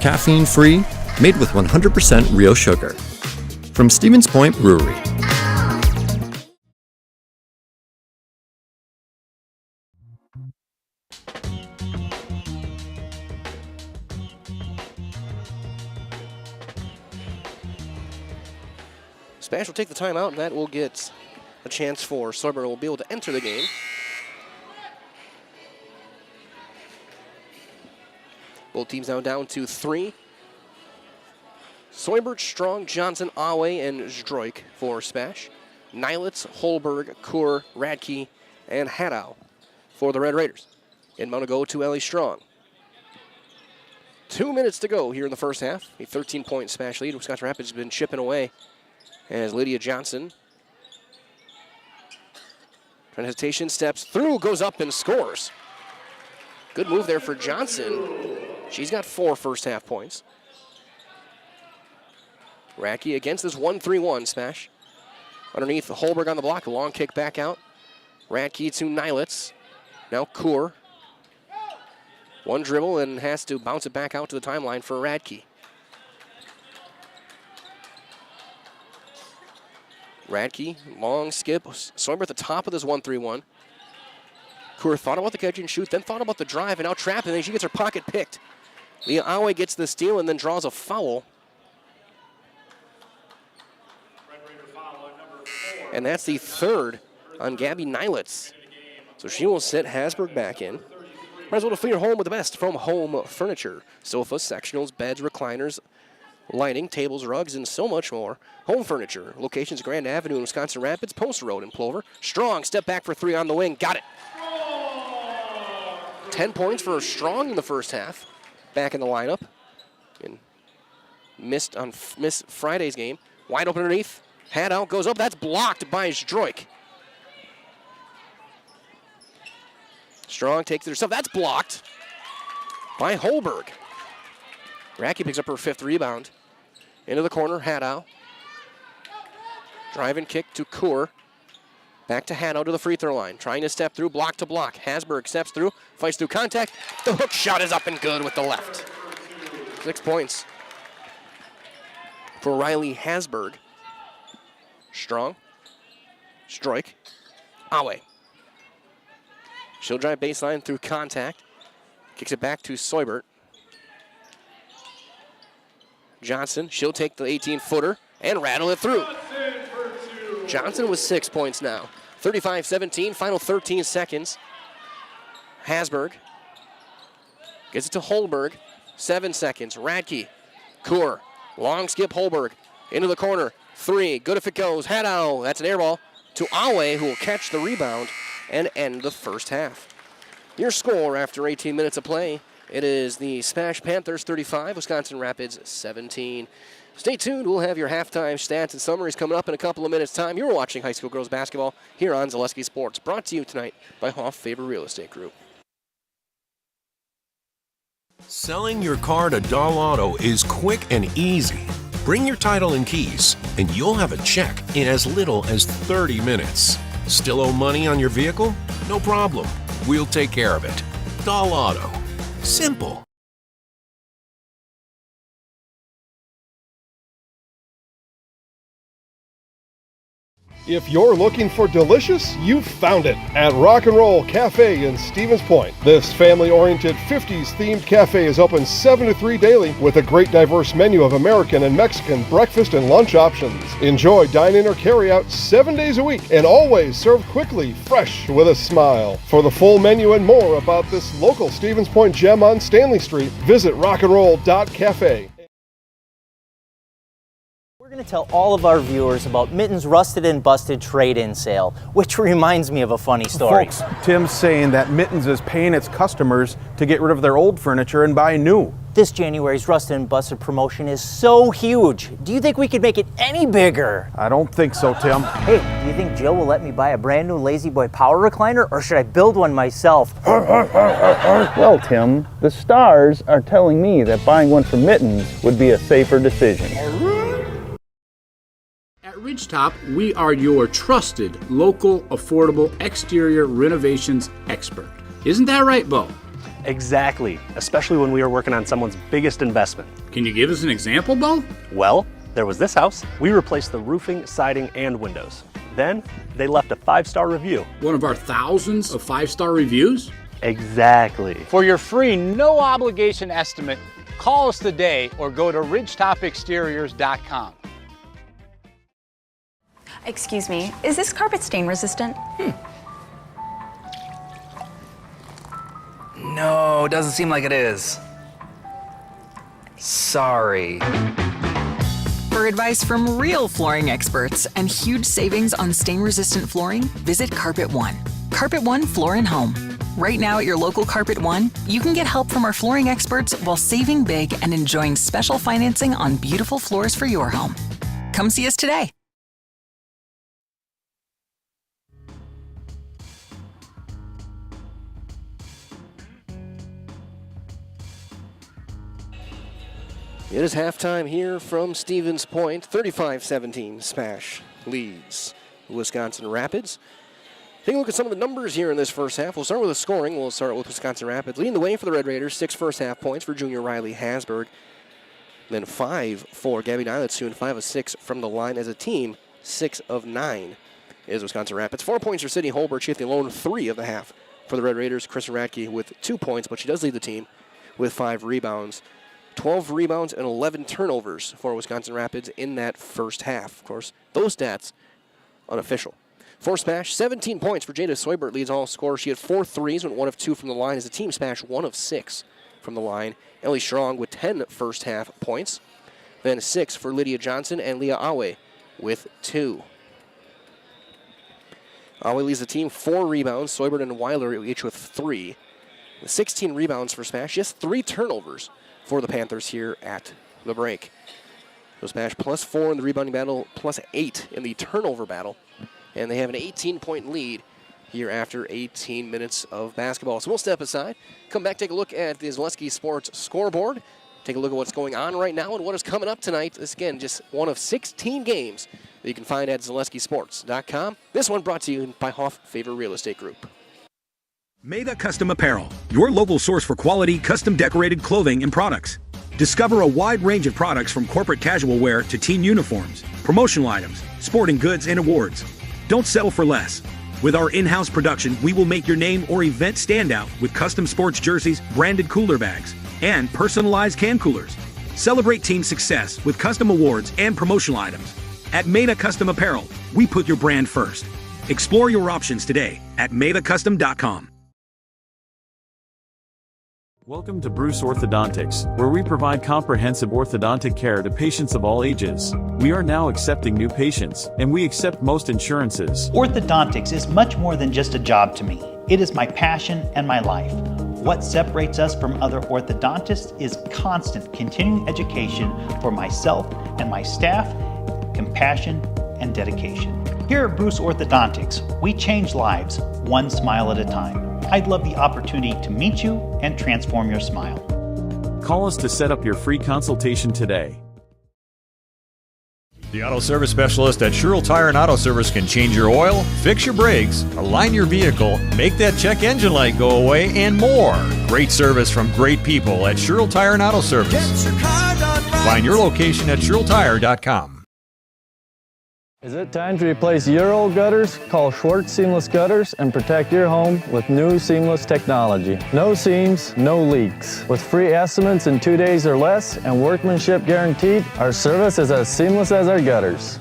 Caffeine-free, made with 100% real sugar. From Stevens Point Brewery. SPASH will take the timeout, and that will get a chance for Soibert will be able to enter the game. Both teams now down to 3. Soibert, Strong, Johnson, Awe, and Zdroik for SPASH. Nilitz, Holberg, Kur, Radke, and Haddow for the Red Raiders. Inbound to go to Ellie Strong. 2 minutes to go here in the first half. A 13-point SPASH lead. Wisconsin Rapids has been chipping away as Lydia Johnson, trying hesitation, steps through, goes up and scores. Good move there for Johnson. She's got 4 first half points. Radke against this 1-3-1 SPASH. Underneath, Holberg on the block, long kick back out. Radke to Nilitz. Now Kur. One dribble and has to bounce it back out to the timeline for Radke. Radke, long skip. Soibert at the top of this 1-3-1. Kur thought about the catch and shoot, then thought about the drive, and now trapped, and then she gets her pocket picked. Leah Awe gets the steal and then draws a foul. And that's the third on Gabby Nilitz. So she will sit Hasberg back in. Might as well fill your home with the best from Home Furniture. Sofas, sectionals, beds, recliners, lighting, tables, rugs, and so much more. Home Furniture. Locations Grand Avenue in Wisconsin Rapids, Post Road in Plover. Strong, step back for 3 on the wing. Got it. 10 points for Strong in the first half. Back in the lineup. And missed Friday's game. Wide open underneath. Haddow goes up. That's blocked by Zdroik. Strong takes it herself. That's blocked by Holberg. Radke picks up her 5th rebound. Into the corner, Haddow. Drive and kick to Kur. Back to Haddow to the free throw line. Trying to step through, block to block. Hasberg steps through, fights through contact. The hook shot is up and good with the left. 6 points for Riley Hasberg. Strong. Zdroik. Awe. She'll drive baseline through contact. Kicks it back to Soibert. Johnson, she'll take the 18-footer and rattle it through. Johnson with 6 points now. 35-17, final 13 seconds. Hasberg gets it to Holberg. 7 seconds. Radke, Kur, long skip Holberg. Into the corner. 3, good if it goes. Haddow, that's an air ball to Awe, who will catch the rebound and end the first half. Your score after 18 minutes of play, it is the SPASH Panthers 35, Wisconsin Rapids 17. Stay tuned. We'll have your halftime stats and summaries coming up in a couple of minutes' time. You're watching high school girls basketball here on Zaleski Sports, brought to you tonight by Hoff Favor Real Estate Group. Selling your car to Doll Auto is quick and easy. Bring your title and keys, and you'll have a check in as little as 30 minutes. Still owe money on your vehicle? No problem. We'll take care of it. Doll Auto. Simple. If you're looking for delicious, you've found it at Rock and Roll Cafe in Stevens Point. This family-oriented 50s-themed cafe is open 7 to 3 daily with a great diverse menu of American and Mexican breakfast and lunch options. Enjoy dine-in or carry-out 7 days a week and always served quickly, fresh, with a smile. For the full menu and more about this local Stevens Point gem on Stanley Street, visit rockandroll.cafe. We're going to tell all of our viewers about Mitten's Rusted and Busted trade-in sale, which reminds me of a funny story. Folks, Tim's saying that Mitten's is paying its customers to get rid of their old furniture and buy new. This January's Rusted and Busted promotion is so huge. Do you think we could make it any bigger? I don't think so, Tim. Hey, do you think Jill will let me buy a brand new Lazy Boy power recliner, or should I build one myself? Well, Tim, the stars are telling me that buying one from Mittens would be a safer decision. At Ridgetop, we are your trusted, local, affordable exterior renovations expert. Isn't that right, Bo? Exactly, especially when we are working on someone's biggest investment. Can you give us an example, Bo? Well, there was this house. We replaced the roofing, siding, and windows. Then, they left a 5-star review. One of our thousands of 5-star reviews? Exactly. For your free, no-obligation estimate, call us today or go to ridgetopexteriors.com. Excuse me, is this carpet stain resistant? No, doesn't seem like it is. Sorry. For advice from real flooring experts and huge savings on stain-resistant flooring, visit Carpet One. Carpet One Floor and Home. Right now at your local Carpet One, you can get help from our flooring experts while saving big and enjoying special financing on beautiful floors for your home. Come see us today. It is halftime here from Stevens Point. 35-17, SPASH leads Wisconsin Rapids. Take a look at some of the numbers here in this first half. We'll start with the scoring. We'll start with Wisconsin Rapids. Leading the way for the Red Raiders, 6 first-half points for junior Riley Hasberg. Then 5 for Gabby Niletsu and 5 of 6 from the line as a team. 6 of 9 is Wisconsin Rapids. 4 points for Sydney Holbert. She hit the lone 3 of the half for the Red Raiders. Kristen Radke with 2 points, but she does lead the team with 5 rebounds. 12 rebounds and 11 turnovers for Wisconsin Rapids in that first half. Of course, those stats unofficial. For SPASH, 17 points for Jada Soybert leads all scorers. She had 4 threes, went 1 of 2 from the line. As a team, SPASH 1 of 6 from the line. Ellie Strong with 10 first half points. Then 6 for Lydia Johnson and Leah Awe with 2. Awe leads the team 4 rebounds. Soybert and Weiler each with 3. 16 rebounds for SPASH, just 3 turnovers for the Panthers here at the break. So SPASH plus 4 in the rebounding battle, plus 8 in the turnover battle. And they have an 18-point lead here after 18 minutes of basketball. So we'll step aside, come back, take a look at the Zaleski Sports scoreboard, take a look at what's going on right now and what is coming up tonight. This, again, just one of 16 games that you can find at ZaleskiSports.com. This one brought to you by Hoff Favor Real Estate Group. Maida Custom Apparel, your local source for quality, custom decorated clothing and products. Discover a wide range of products from corporate casual wear to team uniforms, promotional items, sporting goods, and awards. Don't settle for less. With our in-house production, we will make your name or event stand out with custom sports jerseys, branded cooler bags, and personalized can coolers. Celebrate team success with custom awards and promotional items. At Maida Custom Apparel, we put your brand first. Explore your options today at MaidaCustom.com. Welcome to Bruce Orthodontics, where we provide comprehensive orthodontic care to patients of all ages. We are now accepting new patients, and we accept most insurances. Orthodontics is much more than just a job to me. It is my passion and my life. What separates us from other orthodontists is constant continuing education for myself and my staff, compassion, and dedication. Here at Bruce Orthodontics, we change lives one smile at a time. I'd love the opportunity to meet you and transform your smile. Call us to set up your free consultation today. The Auto Service Specialist at Sherrill Tire and Auto Service can change your oil, fix your brakes, align your vehicle, make that check engine light go away, and more. Great service from great people at Sherrill Tire and Auto Service. Find your location at SherrillTire.com. Is it time to replace your old gutters? Call Schwartz Seamless Gutters and protect your home with new seamless technology. No seams, no leaks. With free estimates in 2 days or less and workmanship guaranteed, our service is as seamless as our gutters.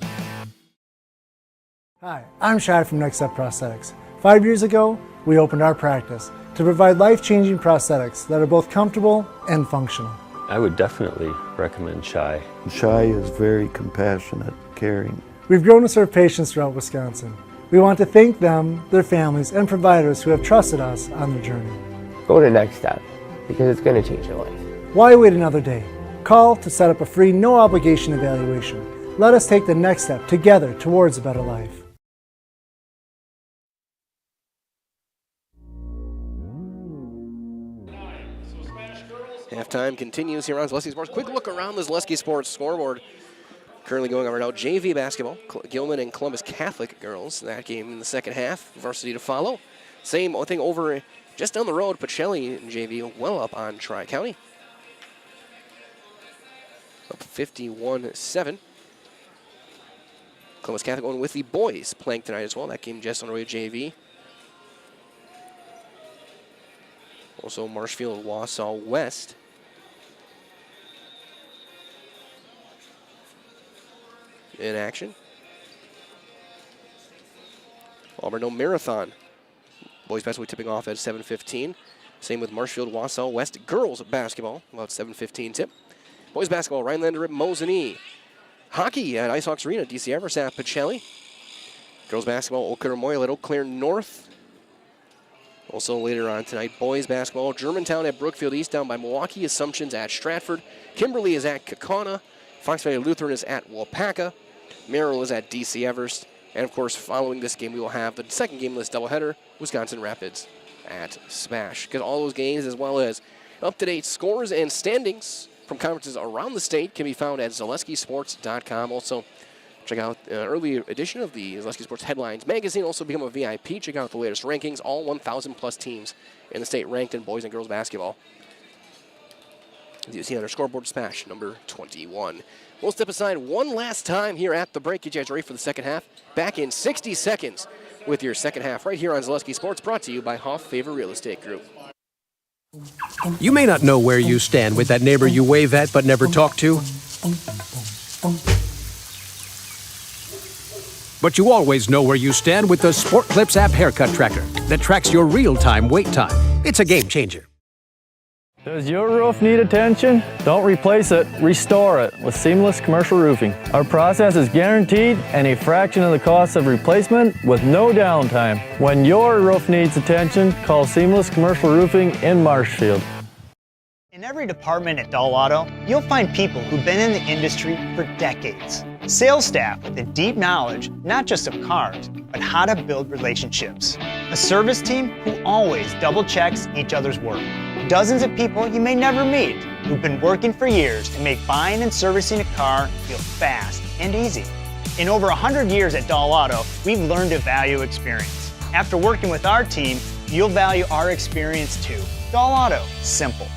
Hi, I'm Shai from Next Step Prosthetics. 5 years ago, we opened our practice to provide life-changing prosthetics that are both comfortable and functional. I would definitely recommend Shai. Shai is very compassionate, caring. We've grown to serve patients throughout Wisconsin. We want to thank them, their families, and providers who have trusted us on their journey. Go to Next Step, because it's going to change your life. Why wait another day? Call to set up a free, no-obligation evaluation. Let us take the next step together towards a better life. Halftime continues here on Zaleski Sports. Quick look around the Zaleski Sports scoreboard. Currently going on right now, JV basketball, Gilman and Columbus Catholic girls. That game in the second half, varsity to follow. Same thing over just down the road, Pacelli and JV well up on Tri-County. Up 51-7. Columbus Catholic going with the boys playing tonight as well. That game just on the way to JV. Also Marshfield and Wausau West. In action. Auburn Marathon. Boys basketball tipping off at 7:15. Same with Marshfield, Wausau West. Girls basketball, about 7:15 tip. Boys basketball, Rhinelander at Mosinee. Hockey at Ice Hawks Arena, DC Everest at Pacelli. Girls basketball, Eau Claire Moyle at Eau Claire North. Also later on tonight, boys basketball, Germantown at Brookfield East, down by Milwaukee. Assumptions at Stratford. Kimberly is at Kaukauna. Fox Valley Lutheran is at Wapaka. Merrill is at DC Everest. And, of course, following this game, we will have the second game of this doubleheader, Wisconsin Rapids at SPASH. Get all those games as well as up-to-date scores and standings from conferences around the state can be found at ZaleskiSports.com. Also, check out an early edition of the Zaleski Sports Headlines magazine. Also, become a VIP. Check out the latest rankings. All 1,000-plus teams in the state ranked in boys and girls basketball. As you see on our scoreboard, SPASH number 21. We'll step aside one last time here at the break. Get you guys ready for the second half. Back in 60 seconds with your second half right here on Zaleski Sports, brought to you by Hoff Favor Real Estate Group. You may not know where you stand with that neighbor you wave at but never talk to. But you always know where you stand with the Sport Clips app haircut tracker that tracks your real-time wait time. It's a game changer. Does your roof need attention? Don't replace it, restore it with Seamless Commercial Roofing. Our process is guaranteed and a fraction of the cost of replacement with no downtime. When your roof needs attention, call Seamless Commercial Roofing in Marshfield. In every department at Dahl Auto, you'll find people who've been in the industry for decades. Sales staff with a deep knowledge, not just of cars, but how to build relationships. A service team who always double checks each other's work. Dozens of people you may never meet who've been working for years to make buying and servicing a car feel fast and easy. In over 100 years at Dahl Auto, we've learned to value experience. After working with our team, you'll value our experience too. Dahl Auto, simple.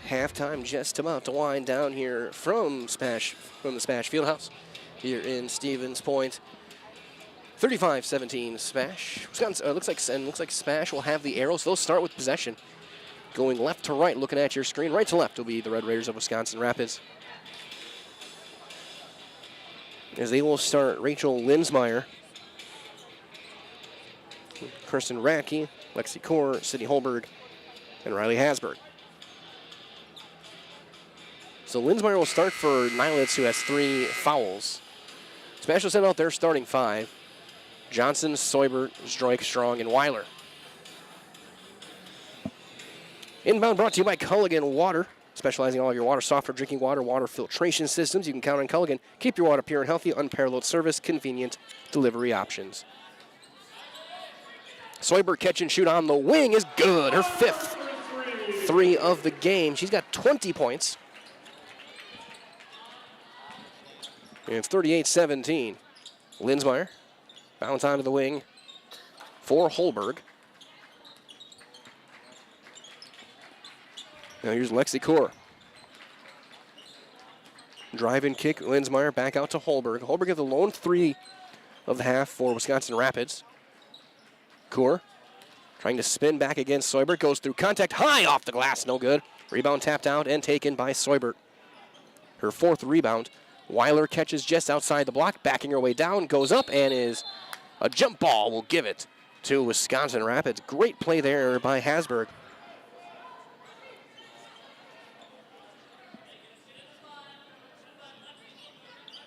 Halftime just about to wind down here from the SPASH Fieldhouse here in Stevens Point. 35-17 SPASH. Wisconsin looks like SPASH will have the arrows. They'll start with possession. Going left to right, looking at your screen, right to left will be the Red Raiders of Wisconsin Rapids. As they will start, Rachel Linsmeyer, Kirsten Radke, Lexi Kaur, Sydney Holberg, and Riley Hasberg. So Linsmeyer will start for Nilitz, who has 3 fouls. SPASH will send out their starting 5. Johnson, Soibert, Zdroik, Strong, and Weiler. Inbound brought to you by Culligan Water, specializing in all of your water, soft drinking water, water filtration systems. You can count on Culligan. Keep your water pure and healthy, unparalleled service, convenient delivery options. Soibert catch and shoot on the wing is good. Her 5th 3 of the game. She's got 20 points. And it's 38-17. Linsmeyer, bounce onto the wing for Holberg. Now here's Lexi Kaur. Drive and kick, Linsmeyer back out to Holberg. Holberg has the lone 3 of the half for Wisconsin Rapids. Kaur trying to spin back against Seubert, goes through contact, high off the glass, no good. Rebound tapped out and taken by Seubert. Her 4th rebound. Weiler catches just outside the block, backing her way down, goes up, and is a jump ball. Will give it to Wisconsin Rapids. Great play there by Hasberg.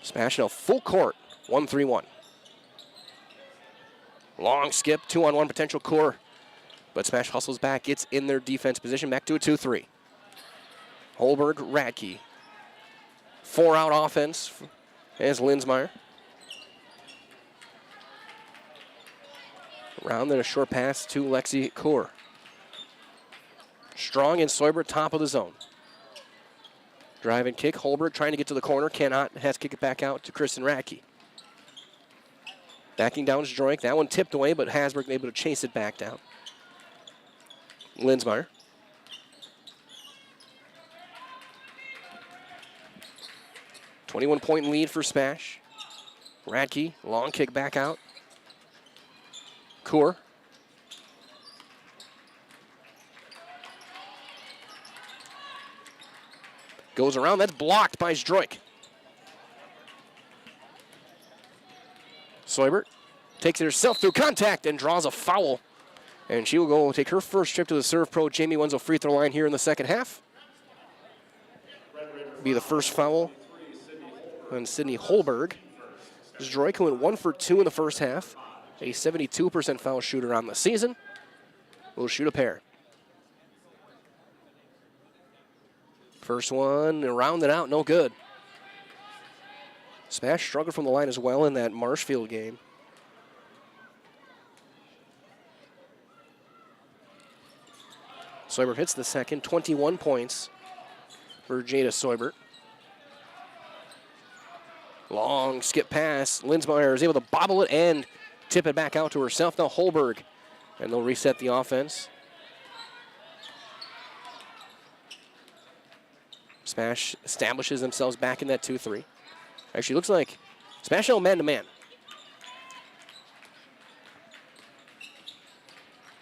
Smash now full court, 1-3-1. Long skip, 2-on-1 potential Kaur. But Smash hustles back, gets in their defense position, back to a 2-3. Holberg, Radke. 4-out offense as Linsmeyer. Around then a short pass to Lexi Kaur. Strong and Seubert, top of the zone. Drive and kick, Holberg trying to get to the corner, cannot, has to kick it back out to Kristen Radke. Backing down is Droik, that one tipped away, but Hasberg able to chase it back down. Linsmeyer. .21 lead for Smash. Radke, long kick back out. Kaur. Goes around, that's blocked by Zdroik. Seubert takes it herself through contact and draws a foul. And she will go take her first trip to the Serve Pro Jamie Wenzel free throw line here in the second half. Be the first foul on Sydney Holberg. Zdroik, who went 1 for 2 in the first half, a 72% foul shooter on the season, will shoot a pair. First one, rounded out, no good. Smash struggled from the line as well in that Marshfield game. Seubert hits the second, 21 points for Jada Seubert. Long skip pass. Linsmeyer is able to bobble it and tip it back out to herself. Now Holberg, and they'll reset the offense. Smash establishes themselves back in that 2-3. Actually, looks like Smash now man-to-man.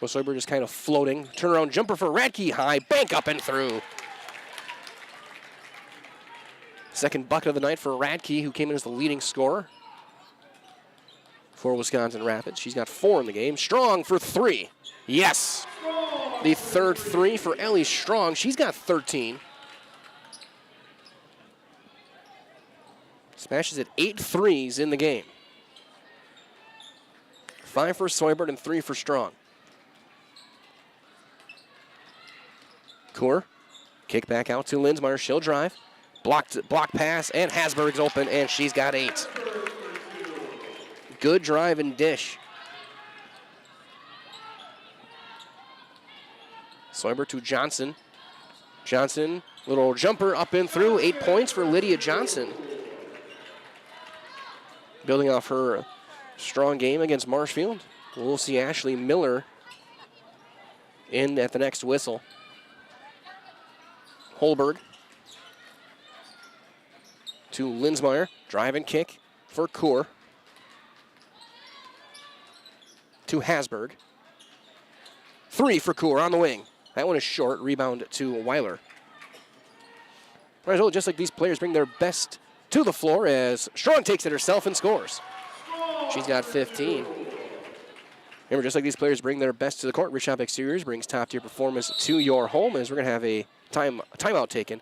Seubert just kind of floating. Turnaround jumper for Radke, high, bank up and through. Second bucket of the night for Radke, who came in as the leading scorer for Wisconsin Rapids. She's got 4 in the game. Strong for 3. Yes. The third 3 for Ellie Strong. She's got 13. Smashes at 8 threes in the game. 5 for Seubert and 3 for Strong. Kaur, kick back out to Linsmeyer. She'll drive. Block pass, and Hasberg's open, and she's got 8. Good drive and dish. Seubert to Johnson. Johnson, little jumper up and through. 8 points for Lydia Johnson. Building off her strong game against Marshfield. We'll see Ashley Miller in at the next whistle. Holberg to Linsmeyer. Drive and kick for Kaur. To Hasberg. 3 for Kaur on the wing. That one is short. Rebound to Weiler. Just like these players bring their best to the floor as Strong takes it herself and scores. She's got 15. Remember, just like these players bring their best to the court, Rich Shop Exteriors brings top-tier performance to your home, as we're going to have a timeout taken.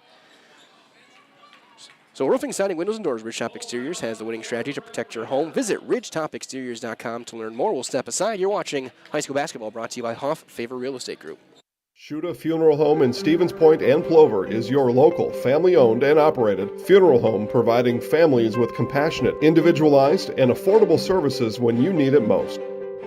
So roofing, siding, windows, and doors, Ridge Top Exteriors has the winning strategy to protect your home. Visit ridgetopexteriors.com to learn more. We'll step aside. You're watching high school basketball, brought to you by Hoff Favor Real Estate Group. Shuda Funeral Home in Stevens Point and Plover is your local, family-owned and operated funeral home, providing families with compassionate, individualized, and affordable services when you need it most.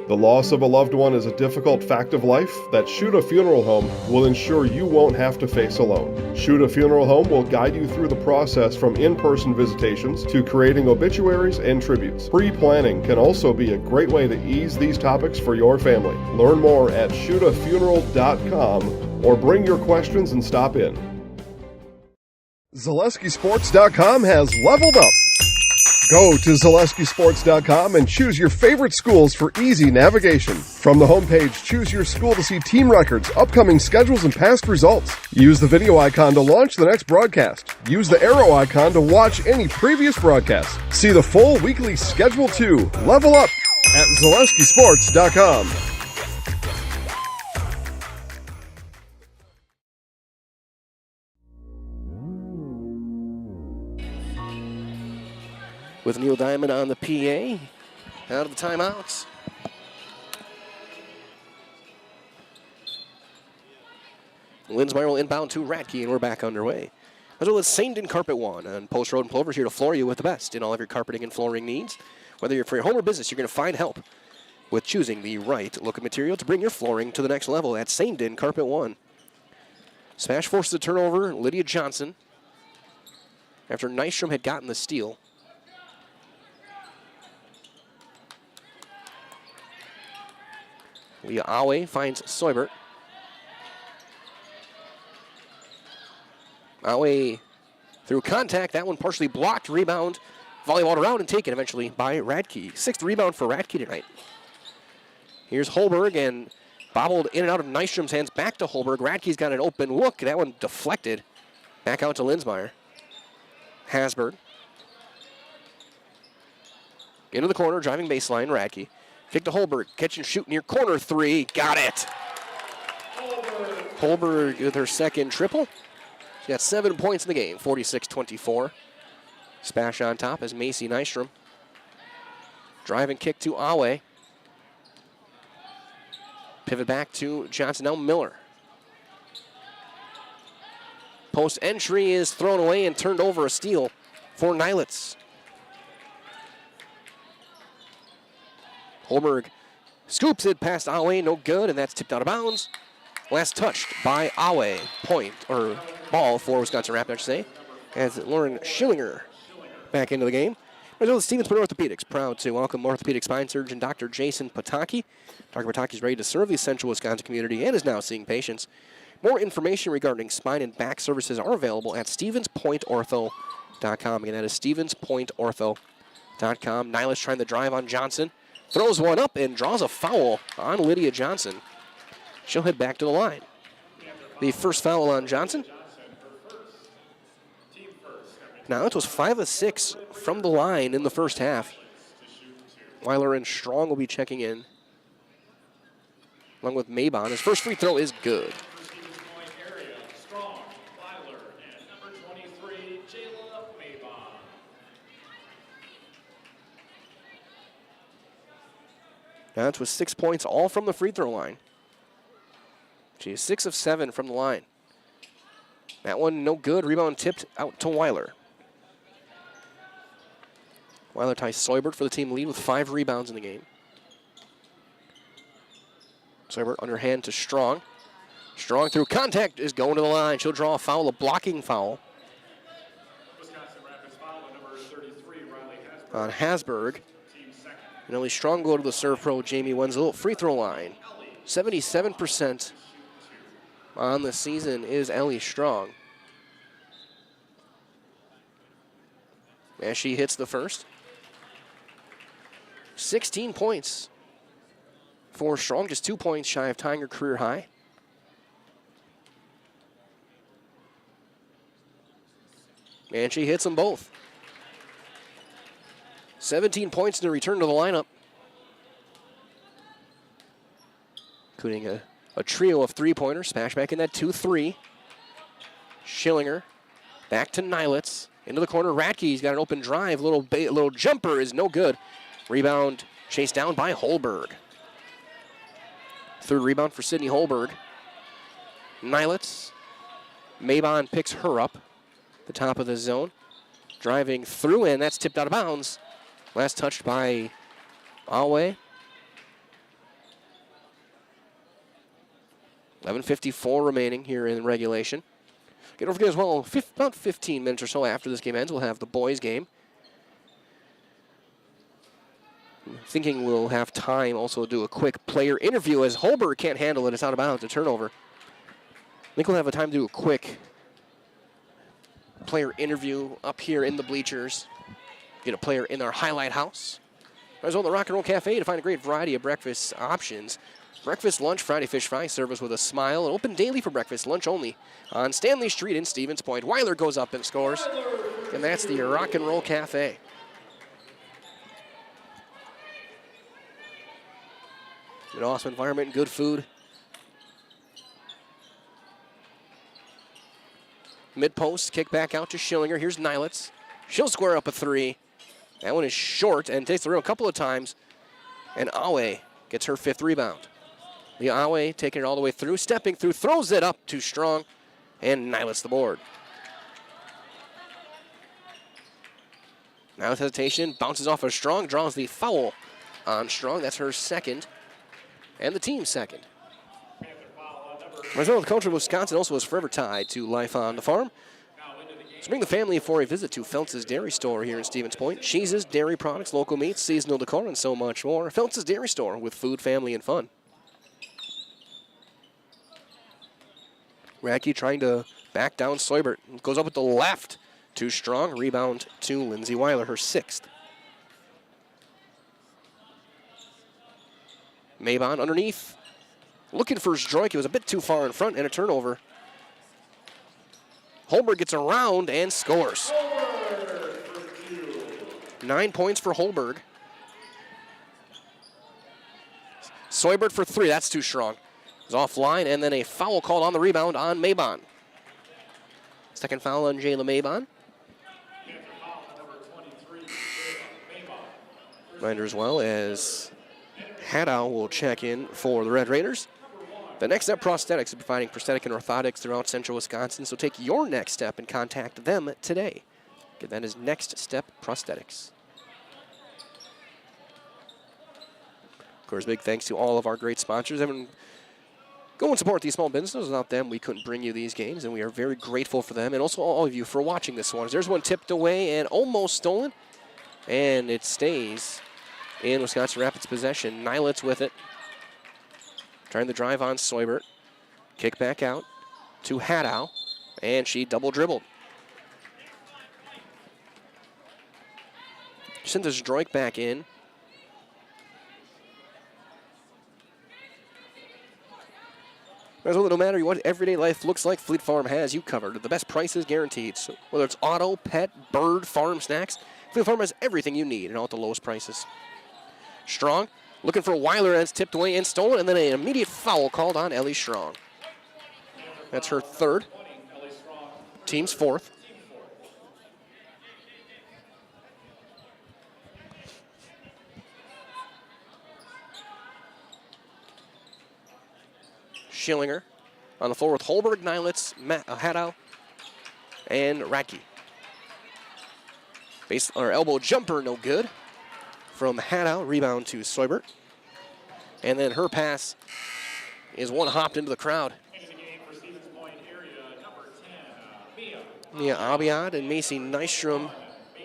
The loss of a loved one is a difficult fact of life that Shuta Funeral Home will ensure you won't have to face alone. Shuta Funeral Home will guide you through the process from in-person visitations to creating obituaries and tributes. Pre-planning can also be a great way to ease these topics for your family. Learn more at shutafuneral.com or bring your questions and stop in. ZaleskiSports.com has leveled up. Go to ZaleskiSports.com and choose your favorite schools for easy navigation. From the homepage, choose your school to see team records, upcoming schedules, and past results. Use the video icon to launch the next broadcast. Use the arrow icon to watch any previous broadcasts. See the full weekly schedule too. Level up at ZaleskiSports.com. With Neil Diamond on the PA, out of the timeouts. Lindsmeyer will inbound to Radke, and we're back underway. As well as Sainton Carpet One on Post Road and Plover, here to floor you with the best in all of your carpeting and flooring needs. Whether you're for your home or business, you're going to find help with choosing the right look of material to bring your flooring to the next level at Sainton Carpet One. Smash forces a turnover, Lydia Johnson, after Nystrom had gotten the steal. WIAA finds Soibert. WIAA through contact. That one partially blocked. Rebound. Volleyball around and taken eventually by Radke. 6th rebound for Radke tonight. Here's Holberg and bobbled in and out of Nystrom's hands. Back to Holberg. Radke's got an open look. That one deflected. Back out to Lindsmeyer. Hasberg. Into the corner. Driving baseline. Radke. Kick to Holberg, catch and shoot near corner three. Got it. Holberg with her second triple. She got 7 points in the game, 46-24. Spash on top as Macy Nystrom. Drive and kick to Awe. Pivot back to Johnson, now Miller. Post entry is thrown away and turned over, a steal for Nylitz. Holberg scoops it past Awe, no good, and that's tipped out of bounds. Last touched by Awe. Point, or ball for Wisconsin Rapids, I should say, as Lauren Schillinger back into the game. As well as Stevens Point Orthopedics, proud to welcome orthopedic spine surgeon Dr. Jason Pataki. Dr. Pataki is ready to serve the central Wisconsin community and is now seeing patients. More information regarding spine and back services are available at StevensPointOrtho.com. Again, that is StevensPointOrtho.com. Nylas trying to drive on Johnson. Throws one up and draws a foul on Lydia Johnson. She'll head back to the line. The first foul on Johnson. Now it was 5 of 6 from the line in the first half. Weiler and Strong will be checking in, along with Maybon. His first free throw is good. That's with 6 points, all from the free throw line. She is 6 of 7 from the line. That one no good. Rebound tipped out to Weiler. Weiler ties Soibert for the team lead with 5 rebounds in the game. Soibert underhand to Strong. Strong through contact is going to the line. She'll draw a foul, a blocking foul on Hasberg. And only Strong go to the serve pro, Jamie Wenzel. Free throw line. 77% on the season is Ellie Strong. As she hits the first. 16 points for Strong, just 2 points shy of tying her career high. And she hits them both. 17 points in a return to the lineup. Including a trio of three-pointers. Smash back in that 2-3. Schillinger back to Nylitz. Into the corner, Radke's got an open drive. Little jumper is no good. Rebound chased down by Holberg. Third rebound for Sydney Holberg. Nylitz. Maybon picks her up. The top of the zone. Driving through, and that's tipped out of bounds. Last touched by Awe. 11:54 remaining here in regulation. Don't forget as well, about 15 minutes or so after this game ends, we'll have the boys' game. Thinking we'll have time also to do a quick player interview as Holberg can't handle it. It's out of bounds, a turnover. I think we'll have a time to do a quick player interview up here in the bleachers. Get a player in our highlight house. As well, the Rock and Roll Cafe to find a great variety of breakfast options. Breakfast, lunch, Friday fish fry, service with a smile. Open daily for breakfast, lunch only on Stanley Street in Stevens Point. Weiler goes up and scores. And that's the Rock and Roll Cafe. An awesome environment, good food. Mid-post, kick back out to Schillinger. Here's Nilitz. She'll square up a three. That one is short and takes the rim a couple of times. And Awe gets her 5th rebound. The Awe taking it all the way through, stepping through, throws it up to Strong, and Nilitz the board. Now with hesitation, bounces off of Strong, draws the foul on Strong. That's her 2nd, and the team's 2nd. As well, the culture of Wisconsin also is forever tied to life on the farm. So bring the family for a visit to Feltz's Dairy Store here in Stevens Point. Cheeses, dairy products, local meats, seasonal decor, and so much more. Feltz's Dairy Store with food, family, and fun. Radke trying to back down Seubert. Goes up with the left. Too strong. Rebound to Lindsay Weiler, her 6th. Mabon underneath. Looking for Zdroik. It was a bit too far in front and a turnover. Holberg gets around and scores. 9 points for Holberg. Seubert for 3. That's too strong. It's offline, and then a foul called on the rebound on Mabon. 2nd foul on Jayla Mabon. Reminder as well as Haddow will check in for the Red Raiders. The Next Step Prosthetics is providing prosthetic and orthotics throughout central Wisconsin, so take your next step and contact them today. Again, that is Next Step Prosthetics. Of course, big thanks to all of our great sponsors. Go and support these small businesses. Without them, we couldn't bring you these games, and we are very grateful for them, and also all of you for watching this one. There's one tipped away and almost stolen, and it stays in Wisconsin Rapids' possession. Nilitz with it. Trying to drive on Seubert. Kick back out to Haddow, and she double dribbled. Sent the Zdroik back in. No matter what everyday life looks like, Fleet Farm has you covered. The best prices guaranteed. So whether it's auto, pet, bird, farm snacks, Fleet Farm has everything you need and all at the lowest prices. Strong, looking for Weiler, and it's tipped away and stolen, and then an immediate foul called on Ellie Strong. That's her 3rd. Team's 4th. Schillinger on the floor with Holberg, Nilitz, Haddow, and Radke. Elbow jumper, no good. From Haddow, rebound to Seubert. And then her pass is one hopped into the crowd. Mia Abiad and Macy Nystrom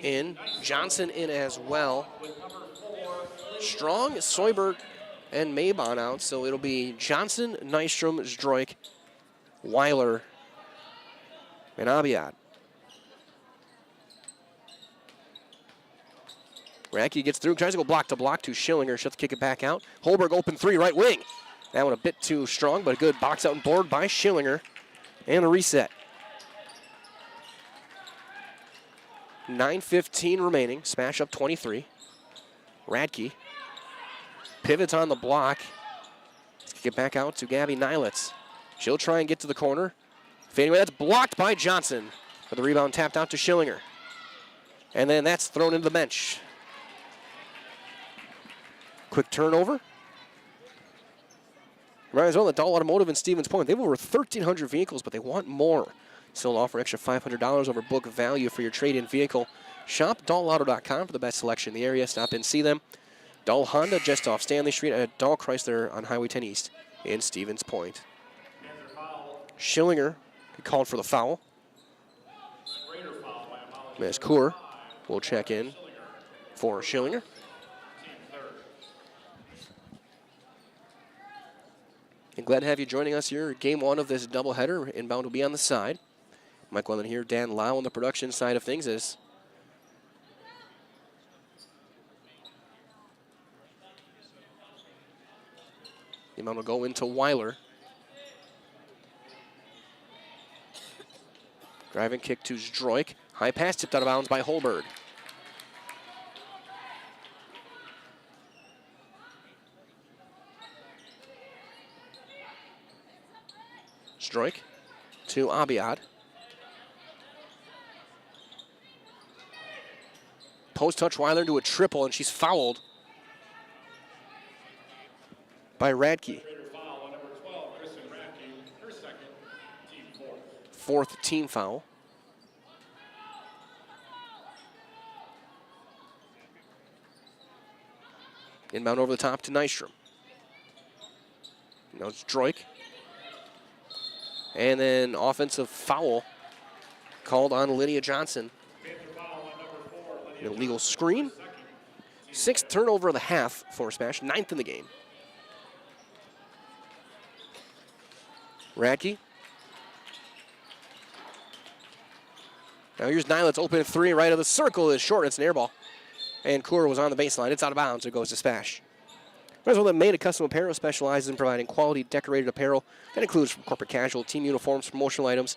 in. Johnson in as well. Strong, Seubert, and Mabon out, so it'll be Johnson, Nystrom, Zdroik, Weiler, and Abiad. Radke gets through, tries to go block to Schillinger. She'll have to kick it back out. Holberg open 3, right wing. That one a bit too strong, but a good box out and board by Schillinger. And a reset. 9:15 remaining. Smash up 23. Radke pivots on the block. Let's kick it back out to Gabby Nilitz. She'll try and get to the corner. Fading away, that's blocked by Johnson. But the rebound tapped out to Schillinger. And then that's thrown into the bench. Quick turnover. Right as well, the Dahl Automotive in Stevens Point. They have over 1,300 vehicles, but they want more. Still offer extra $500 over book value for your trade-in vehicle. Shop DahlAuto.com for the best selection in the area. Stop and see them. Dahl Honda just off Stanley Street, at Dahl Chrysler on Highway 10 East in Stevens Point. Schillinger called for the foul. Ms. Kaur will check in for Schillinger. And glad to have you joining us here. Game one of this doubleheader. Inbound will be on the side. Mike Wellen here, Dan Lau on the production side of things. As the inbound will go into Weiler. Driving kick to Zdroik. High pass tipped out of bounds by Holberg. Zdroik to Abiad. Post touch Weiler into a triple, and she's fouled by Radke. Fourth team foul. Inbound over the top to Nystrom. Now it's Zdroik. And then offensive foul called on Lydia Johnson. An illegal screen. Sixth turnover of the half for SPASH, ninth in the game. Radke. Now here's Nylitz, open three, right of the circle is short. It's an air ball. And Kaur was on the baseline. It's out of bounds. It goes to SPASH. As well, that Made a Custom Apparel specializes in providing quality decorated apparel. That includes corporate casual, team uniforms, promotional items,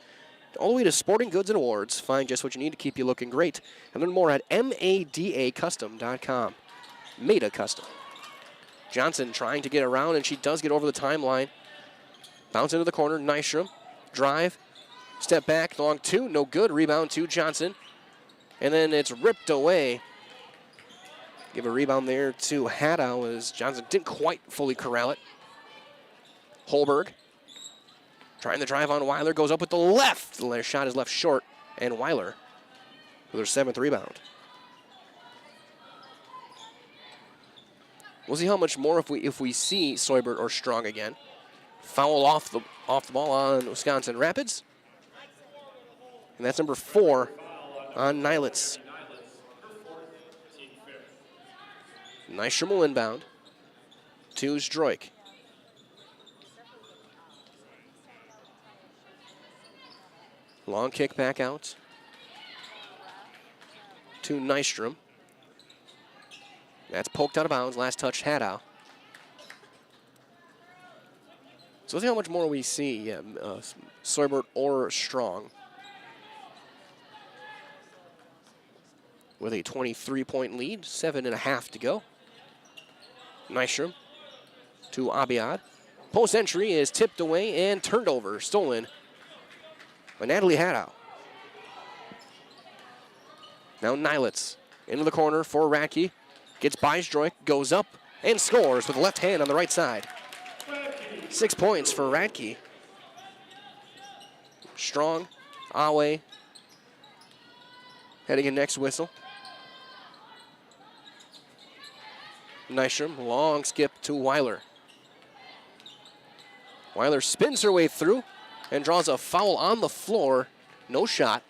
all the way to sporting goods and awards. Find just what you need to keep you looking great. And learn more at madacustom.com. Made a Custom. Johnson trying to get around, and she does get over the timeline. Bounce into the corner. Nystrom. Drive. Step back. Long two. No good. Rebound to Johnson. And then it's ripped away. Give a rebound there to Haddow as Johnson didn't quite fully corral it. Holberg trying to drive on Weiler, goes up with the left. The shot is left short, and Weiler with her seventh rebound. We'll see how much more if we see Soibert or Strong again. Foul off the ball on Wisconsin Rapids. And that's number 4 on Nylitz. Nystrom will inbound to Zdroik. Long kick back out to Nystrom. That's poked out of bounds. Last touch, Haddow. So let's see how much more we see. Soibert or Strong. With a 23-point lead, 7.5 to go. Nystrom to Abiad. Post entry is tipped away and turned over, stolen by Natalie Haddow. Now Nylitz into the corner for Radke. Gets by Zdroik, goes up, and scores with the left hand on the right side. 6 points for Radke. Strong, Awe, heading in next whistle. Nystrom, long skip to Weiler. Weiler spins her way through and draws a foul on the floor. No shot.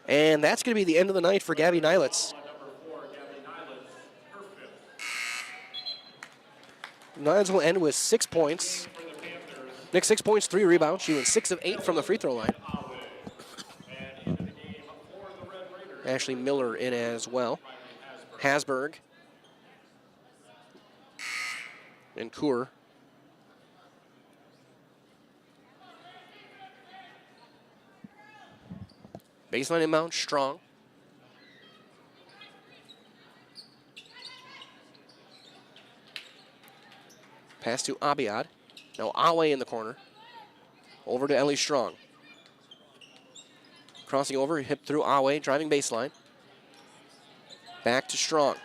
And that's going to be the end of the night for Gabby Nylitz. Nylitz will end with 6 points. Next 6 points, 3 rebounds. She went 6 of 8 from the free throw line. Ashley Miller in as well. Hasberg. And Kaur. Baseline inbound, Strong. Pass to Abiad. Now Awe in the corner. Over to Ellie Strong. Crossing over, hip through Awe, driving baseline. Back to Strong.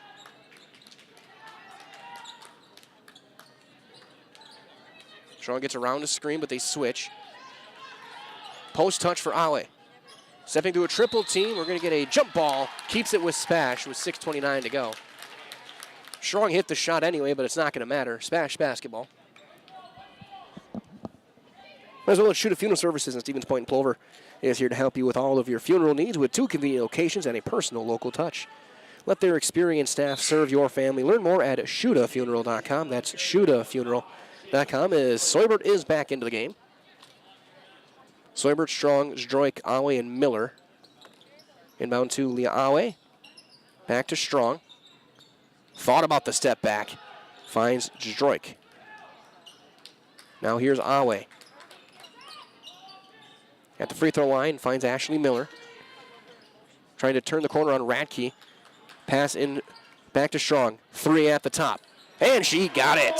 Strong gets around the screen, but they switch. Post touch for Awe. Stepping to a triple team, we're going to get a jump ball. Keeps it with SPASH with 6:29 to go. Strong hit the shot anyway, but it's not going to matter. SPASH basketball. As well as Shoot a Funeral Services in Stevens Point and Plover is here to help you with all of your funeral needs with 2 convenient locations and a personal local touch. Let their experienced staff serve your family. Learn more at shootafuneral.com. That's shootafuneral.com as Soibert is back into the game. Soibert, Strong, Zdroik, Awe, and Miller. Inbound to Leah Awe. Back to Strong. Thought about the step back. Finds Zdroik. Now here's Awe. At the free throw line, finds Ashley Miller. Trying to turn the corner on Radke. Pass in, back to Strong. 3 at the top. And she got it.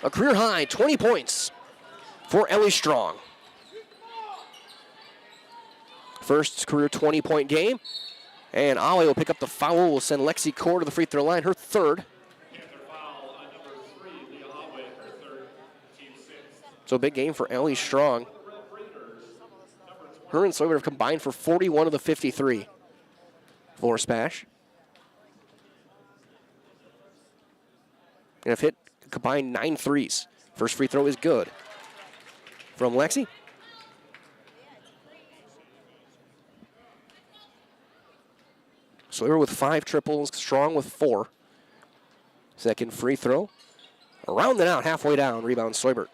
A career high, 20 points for Ellie Strong. First career 20-point game. And Awe will pick up the foul. Will send Lexi Core to the free throw line, her third. So big game for Ellie Strong. Her and Soibert have combined for 41 of the 53 for SPASH. And have hit combined 9 threes. First free throw is good. From Lexi. Soibert with 5 triples, Strong with 4. Second free throw. Around and out, halfway down, rebound Soibert.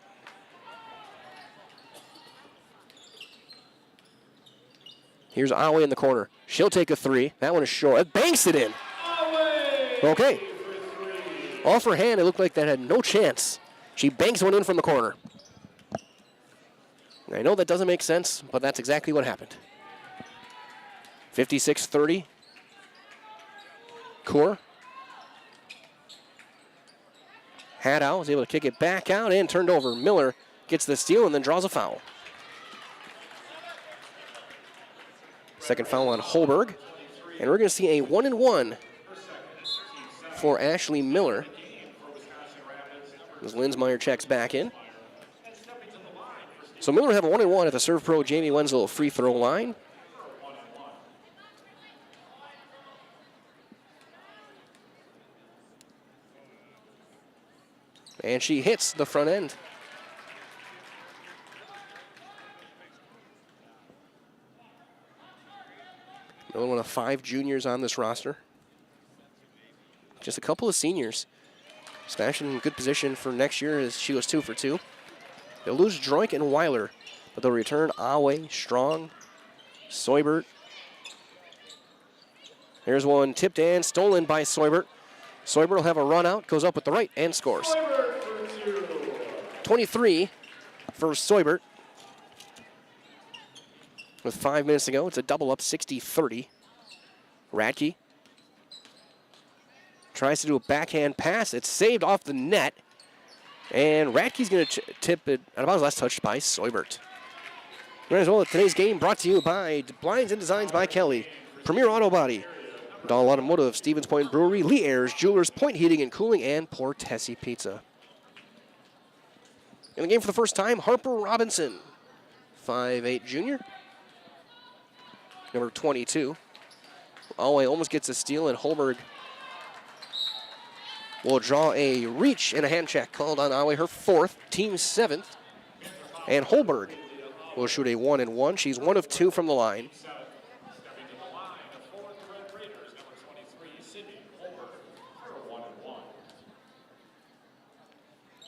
Here's Awe in the corner. She'll take a 3. That one is short. Banks it in. Okay. Off her hand, it looked like that had no chance. She banks one in from the corner. I know that doesn't make sense, but that's exactly what happened. 56-30. Core. Haddow was able to kick it back out and turned over. Miller gets the steal and then draws a foul. Second foul on Holberg. And we're going to see a 1-and-1 for Ashley Miller as Linsmeyer checks back in. So Miller have a 1-and-1 at the Serve Pro Jamie Wenzel free throw line. And she hits the front end. Another one of 5 juniors on this roster. Just a couple of seniors. SPASH in good position for next year as she goes 2 for 2. They'll lose Droik and Weiler, but they'll return Awe, Strong, Soibert. Here's one tipped and stolen by Soibert. Soibert will have a run out, goes up with the right, and scores. 23 for Soibert. With 5 minutes to go, it's a double up, 60-30. Radke tries to do a backhand pass. It's saved off the net. And Radke's going to tip it at about his last touch by Soibert. As well, today's game brought to you by Blinds and Designs by Kelly, Premier Auto Body, Dahl Automotive, Stevens Point Brewery, Lee Ayers, Jewelers, Point Heating and Cooling, and Portesi Pizza. In the game for the first time, Harper Robinson, 5'8" junior. Number 22. Awe almost gets a steal, and Holberg will draw a reach and a hand check called on Awe, her 4th, team 7th. And Holberg will shoot a 1-and-1. She's 1 of 2 from the line.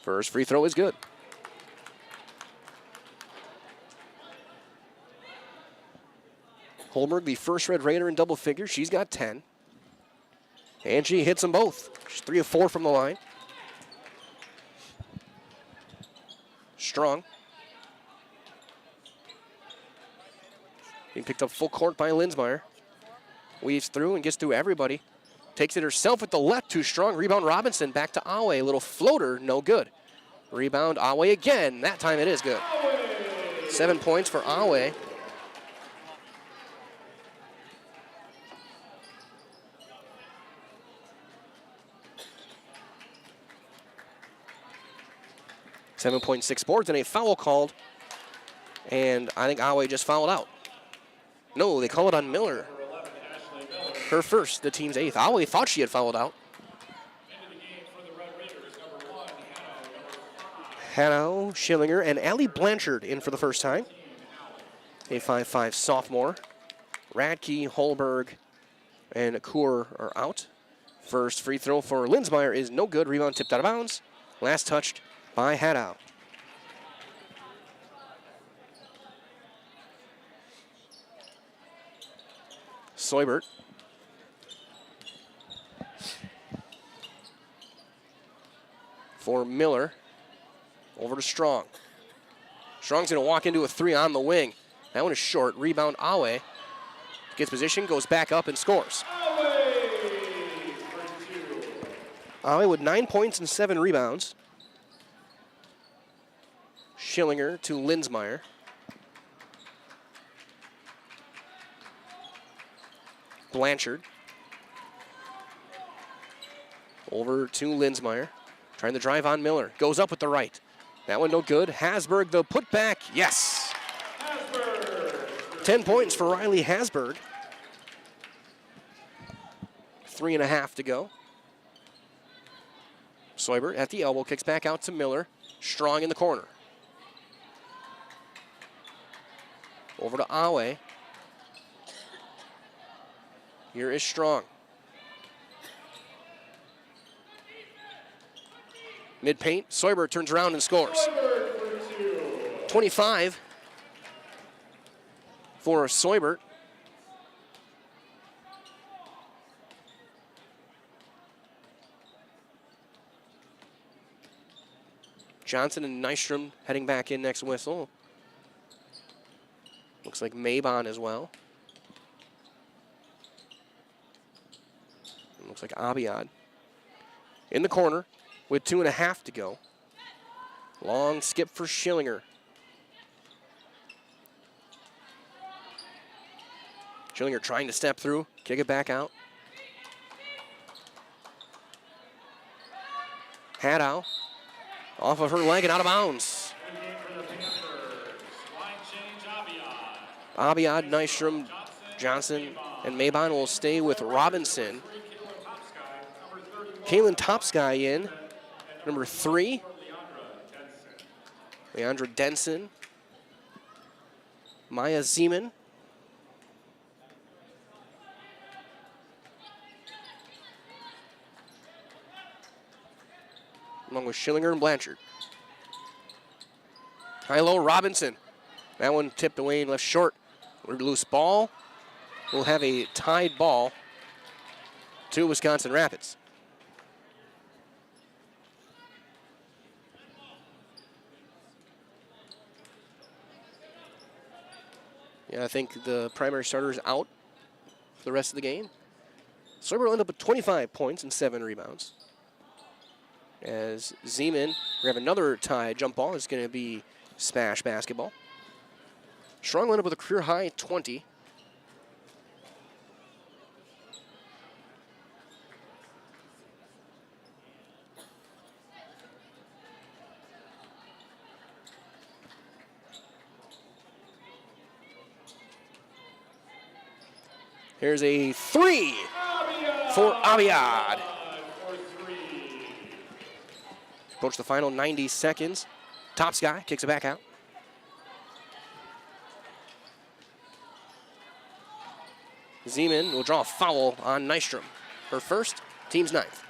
First free throw is good. Holberg, the first Red Raider in double figures. She's got 10. And she hits them both. She's 3 of 4 from the line. Strong. Being picked up full court by Linsmeyer. Weaves through and gets through everybody. Takes it herself with the left, too strong. Rebound Robinson, back to Awe. A little floater, no good. Rebound Awe again. That time it is good. 7 points for Awe. .6 boards and a foul called. And I think Awe just fouled out. No, they call it on Miller. Her first, the team's 8th. Awe thought she had fouled out. Hanno, Schillinger, and Allie Blanchard in for the first time. A 5'5 sophomore. Radke, Holberg, and Kaur are out. First free throw for Linsmeyer is no good. Rebound tipped out of bounds. Last touched by Haddow. Seubert. For Miller. Over to Strong. Strong's going to walk into a three on the wing. That one is short. Rebound, Awe. Gets position, goes back up, and scores. Awe with 9 points and 7 rebounds. Schillinger to Linsmeyer. Blanchard. Over to Linsmeyer. Trying to drive on Miller. Goes up with the right. That one no good. Hasberg, the putback. Yes. 10 points for Riley Hasberg. 3.5 to go. Seubert at the elbow, kicks back out to Miller. Strong in the corner. Over to Awe. Here is Strong. Mid-paint, Seubert turns around and scores. 25 for Seubert. Johnson and Nystrom heading back in next whistle. Looks like Mabon as well. And looks like Abiad. In the corner with 2.5 to go. Long skip for Schillinger. Schillinger trying to step through, kick it back out. Haddow off of her leg and out of bounds. Abiad, Nystrom, Johnson, and Mabon will stay with Robinson. Kaylin Topsky in, number 3. Leandra Denson. Maya Zeman. Along with Schillinger and Blanchard. High-low Robinson. That one tipped away and left short. Loose ball. We'll have a tied ball to Wisconsin Rapids. Yeah, I think the primary starter is out for the rest of the game. Seubert will end up with 25 points and 7 rebounds. As Zeman, we have another tie jump ball. It's going to be SPASH basketball. Strong will end up with a career high 20. Here's a 3 for Abiad. Approach the final 90 seconds. Topsky kicks it back out. Zeman will draw a foul on Nystrom. Her first, team's 9th.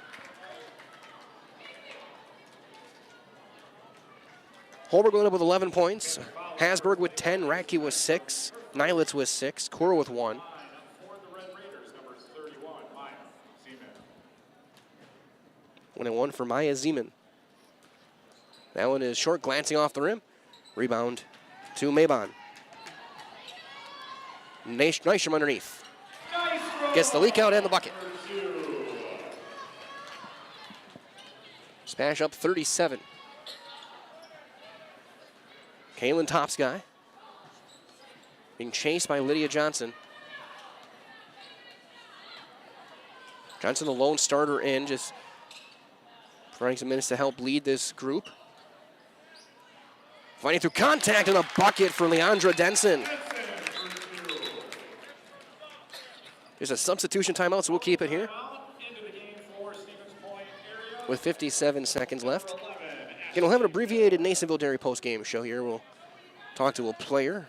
Holberg will end up with 11 points. Hasberg with 10, Radke with 6, Nylitz with 6, Kura with 1. One and 1 for Maya Zeman. That one is short, glancing off the rim. Rebound to Mabon. Nystrom underneath. Gets the leak out and the bucket. SPASH up 37. Kaylin Topsky being chased by Lydia Johnson. Johnson, the lone starter in, just providing some minutes to help lead this group. Fighting through contact and a bucket for Leandra Denson. There's a substitution timeout, so we'll keep it here. With 57 seconds left. Again, we'll have an abbreviated Nasonville Dairy post-game show here. We'll talk to a player.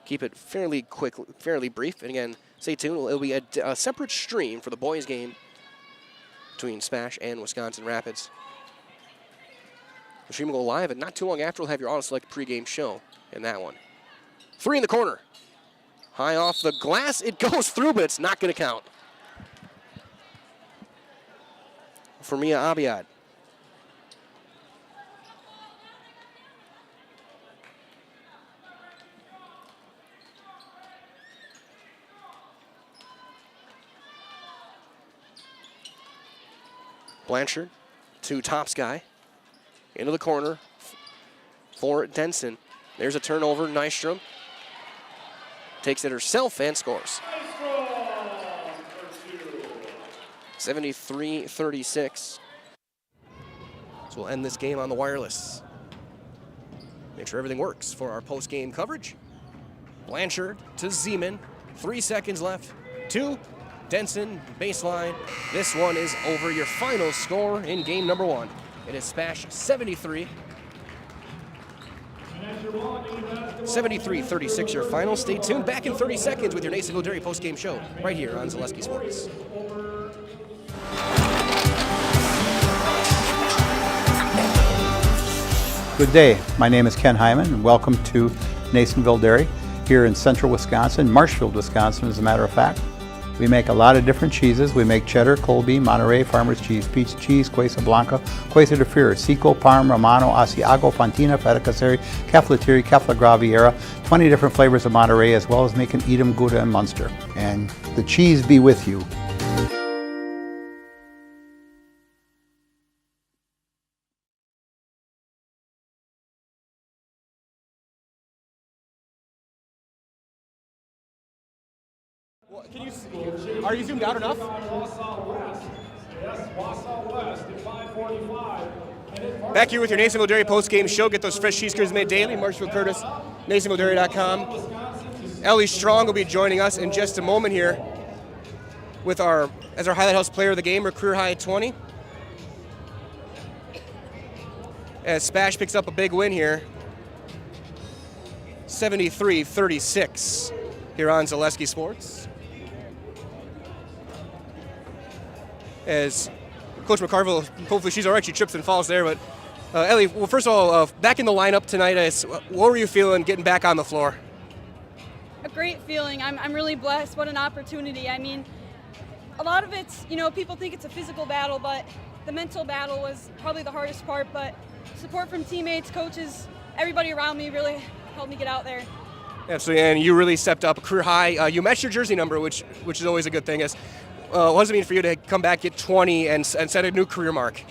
Keep it fairly quick, fairly brief. And again, stay tuned. It'll be a separate stream for the boys' game between SPASH and Wisconsin Rapids. The stream will go live, and not too long after, we'll have your auto-select pregame show in that one. 3 in the corner. High off the glass. It goes through, but it's not going to count. For Mia Abiad. Blanchard to Topsky. Into the corner for Denson. There's a turnover. Nystrom takes it herself and scores. 73-36. So we'll end this game on the wireless. Make sure everything works for our post-game coverage. Blanchard to Zeman. 3 seconds left. 2. Denson, baseline. This one is over. Your final score in game number 1. It is SPASH 73. 73-36 your final. Stay tuned. Back in 30 seconds with your Nasonville Dairy post-game show right here on Zaleski Sports. Good day. My name is Ken Hyman, and welcome to Nasonville Dairy here in central Wisconsin, Marshfield, Wisconsin, as a matter of fact. We make a lot of different cheeses. We make cheddar, Colby, Monterey, Farmer's Cheese, Peach Cheese, Quesa Blanca, Quesa de Fury, Seco, Parm, Romano, Asiago, Fontina, Feta Caseri, Caflateri, Cafla Graviera, 20 different flavors of Monterey, as well as making Edam, Gouda, and Munster. And the cheese be with you. Are you zoomed out enough? Back here with your Nasonville Dairy post-game show. Get those fresh cheese curds made daily. Marshfield Curtis, NasonvilleDairy.com. Ellie Strong will be joining us in just a moment here with as our Highlight House player of the game, her career high 20. As SPASH picks up a big win here, 73-36 here on Zaleski Sports. As Coach McCarville, hopefully she's all right, she trips and falls there. But Ellie, well, first of all, back in the lineup tonight, what were you feeling getting back on the floor? A great feeling. I'm really blessed. What an opportunity. I mean, a lot of it's, people think it's a physical battle, but the mental battle was probably the hardest part. But support from teammates, coaches, everybody around me really helped me get out there. Absolutely, and you really stepped up, a career high. You matched your jersey number, which is always a good thing. What does it mean for you to come back, get 20, and set a new career mark?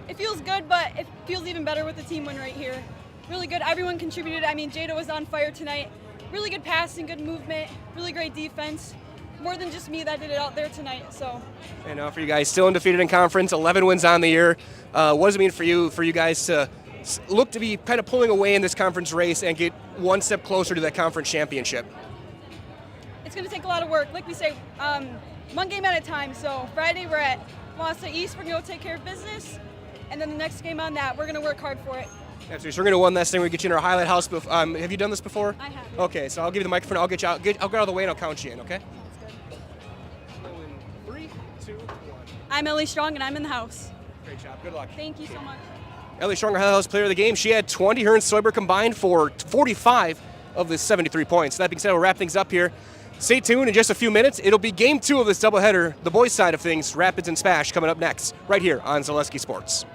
It feels good, but it feels even better with the team win right here. Really good. Everyone contributed. I mean, Jada was on fire tonight. Really good passing, good movement, really great defense. More than just me that did it out there tonight. So. And for you guys, still undefeated in conference, 11 wins on the year. What does it mean for you guys to look to be kind of pulling away in this conference race and get one step closer to that conference championship? It's going to take a lot of work. Like we say, one game at a time. So Friday we're at Wausau East. We're going to go take care of business. And then the next game on that, we're going to work hard for it. Absolutely. So we're going to one last thing. We get you in our Highlight House. Have you done this before? I have. Okay, so I'll give you the microphone. I'll get out of the way and I'll count you in, okay? That's good. 3, 2, 1. I'm Ellie Strong and I'm in the house. Great job. Good luck. Thank you so much. Ellie Strong, our Highlight House player of the game. She had 20. Her and Soyber combined for 45 of the 73 points. That being said, we'll wrap things up here. Stay tuned in just a few minutes. It'll be game 2 of this doubleheader, the boys' side of things, Rapids and SPASH, coming up next, right here on Zaleski Sports.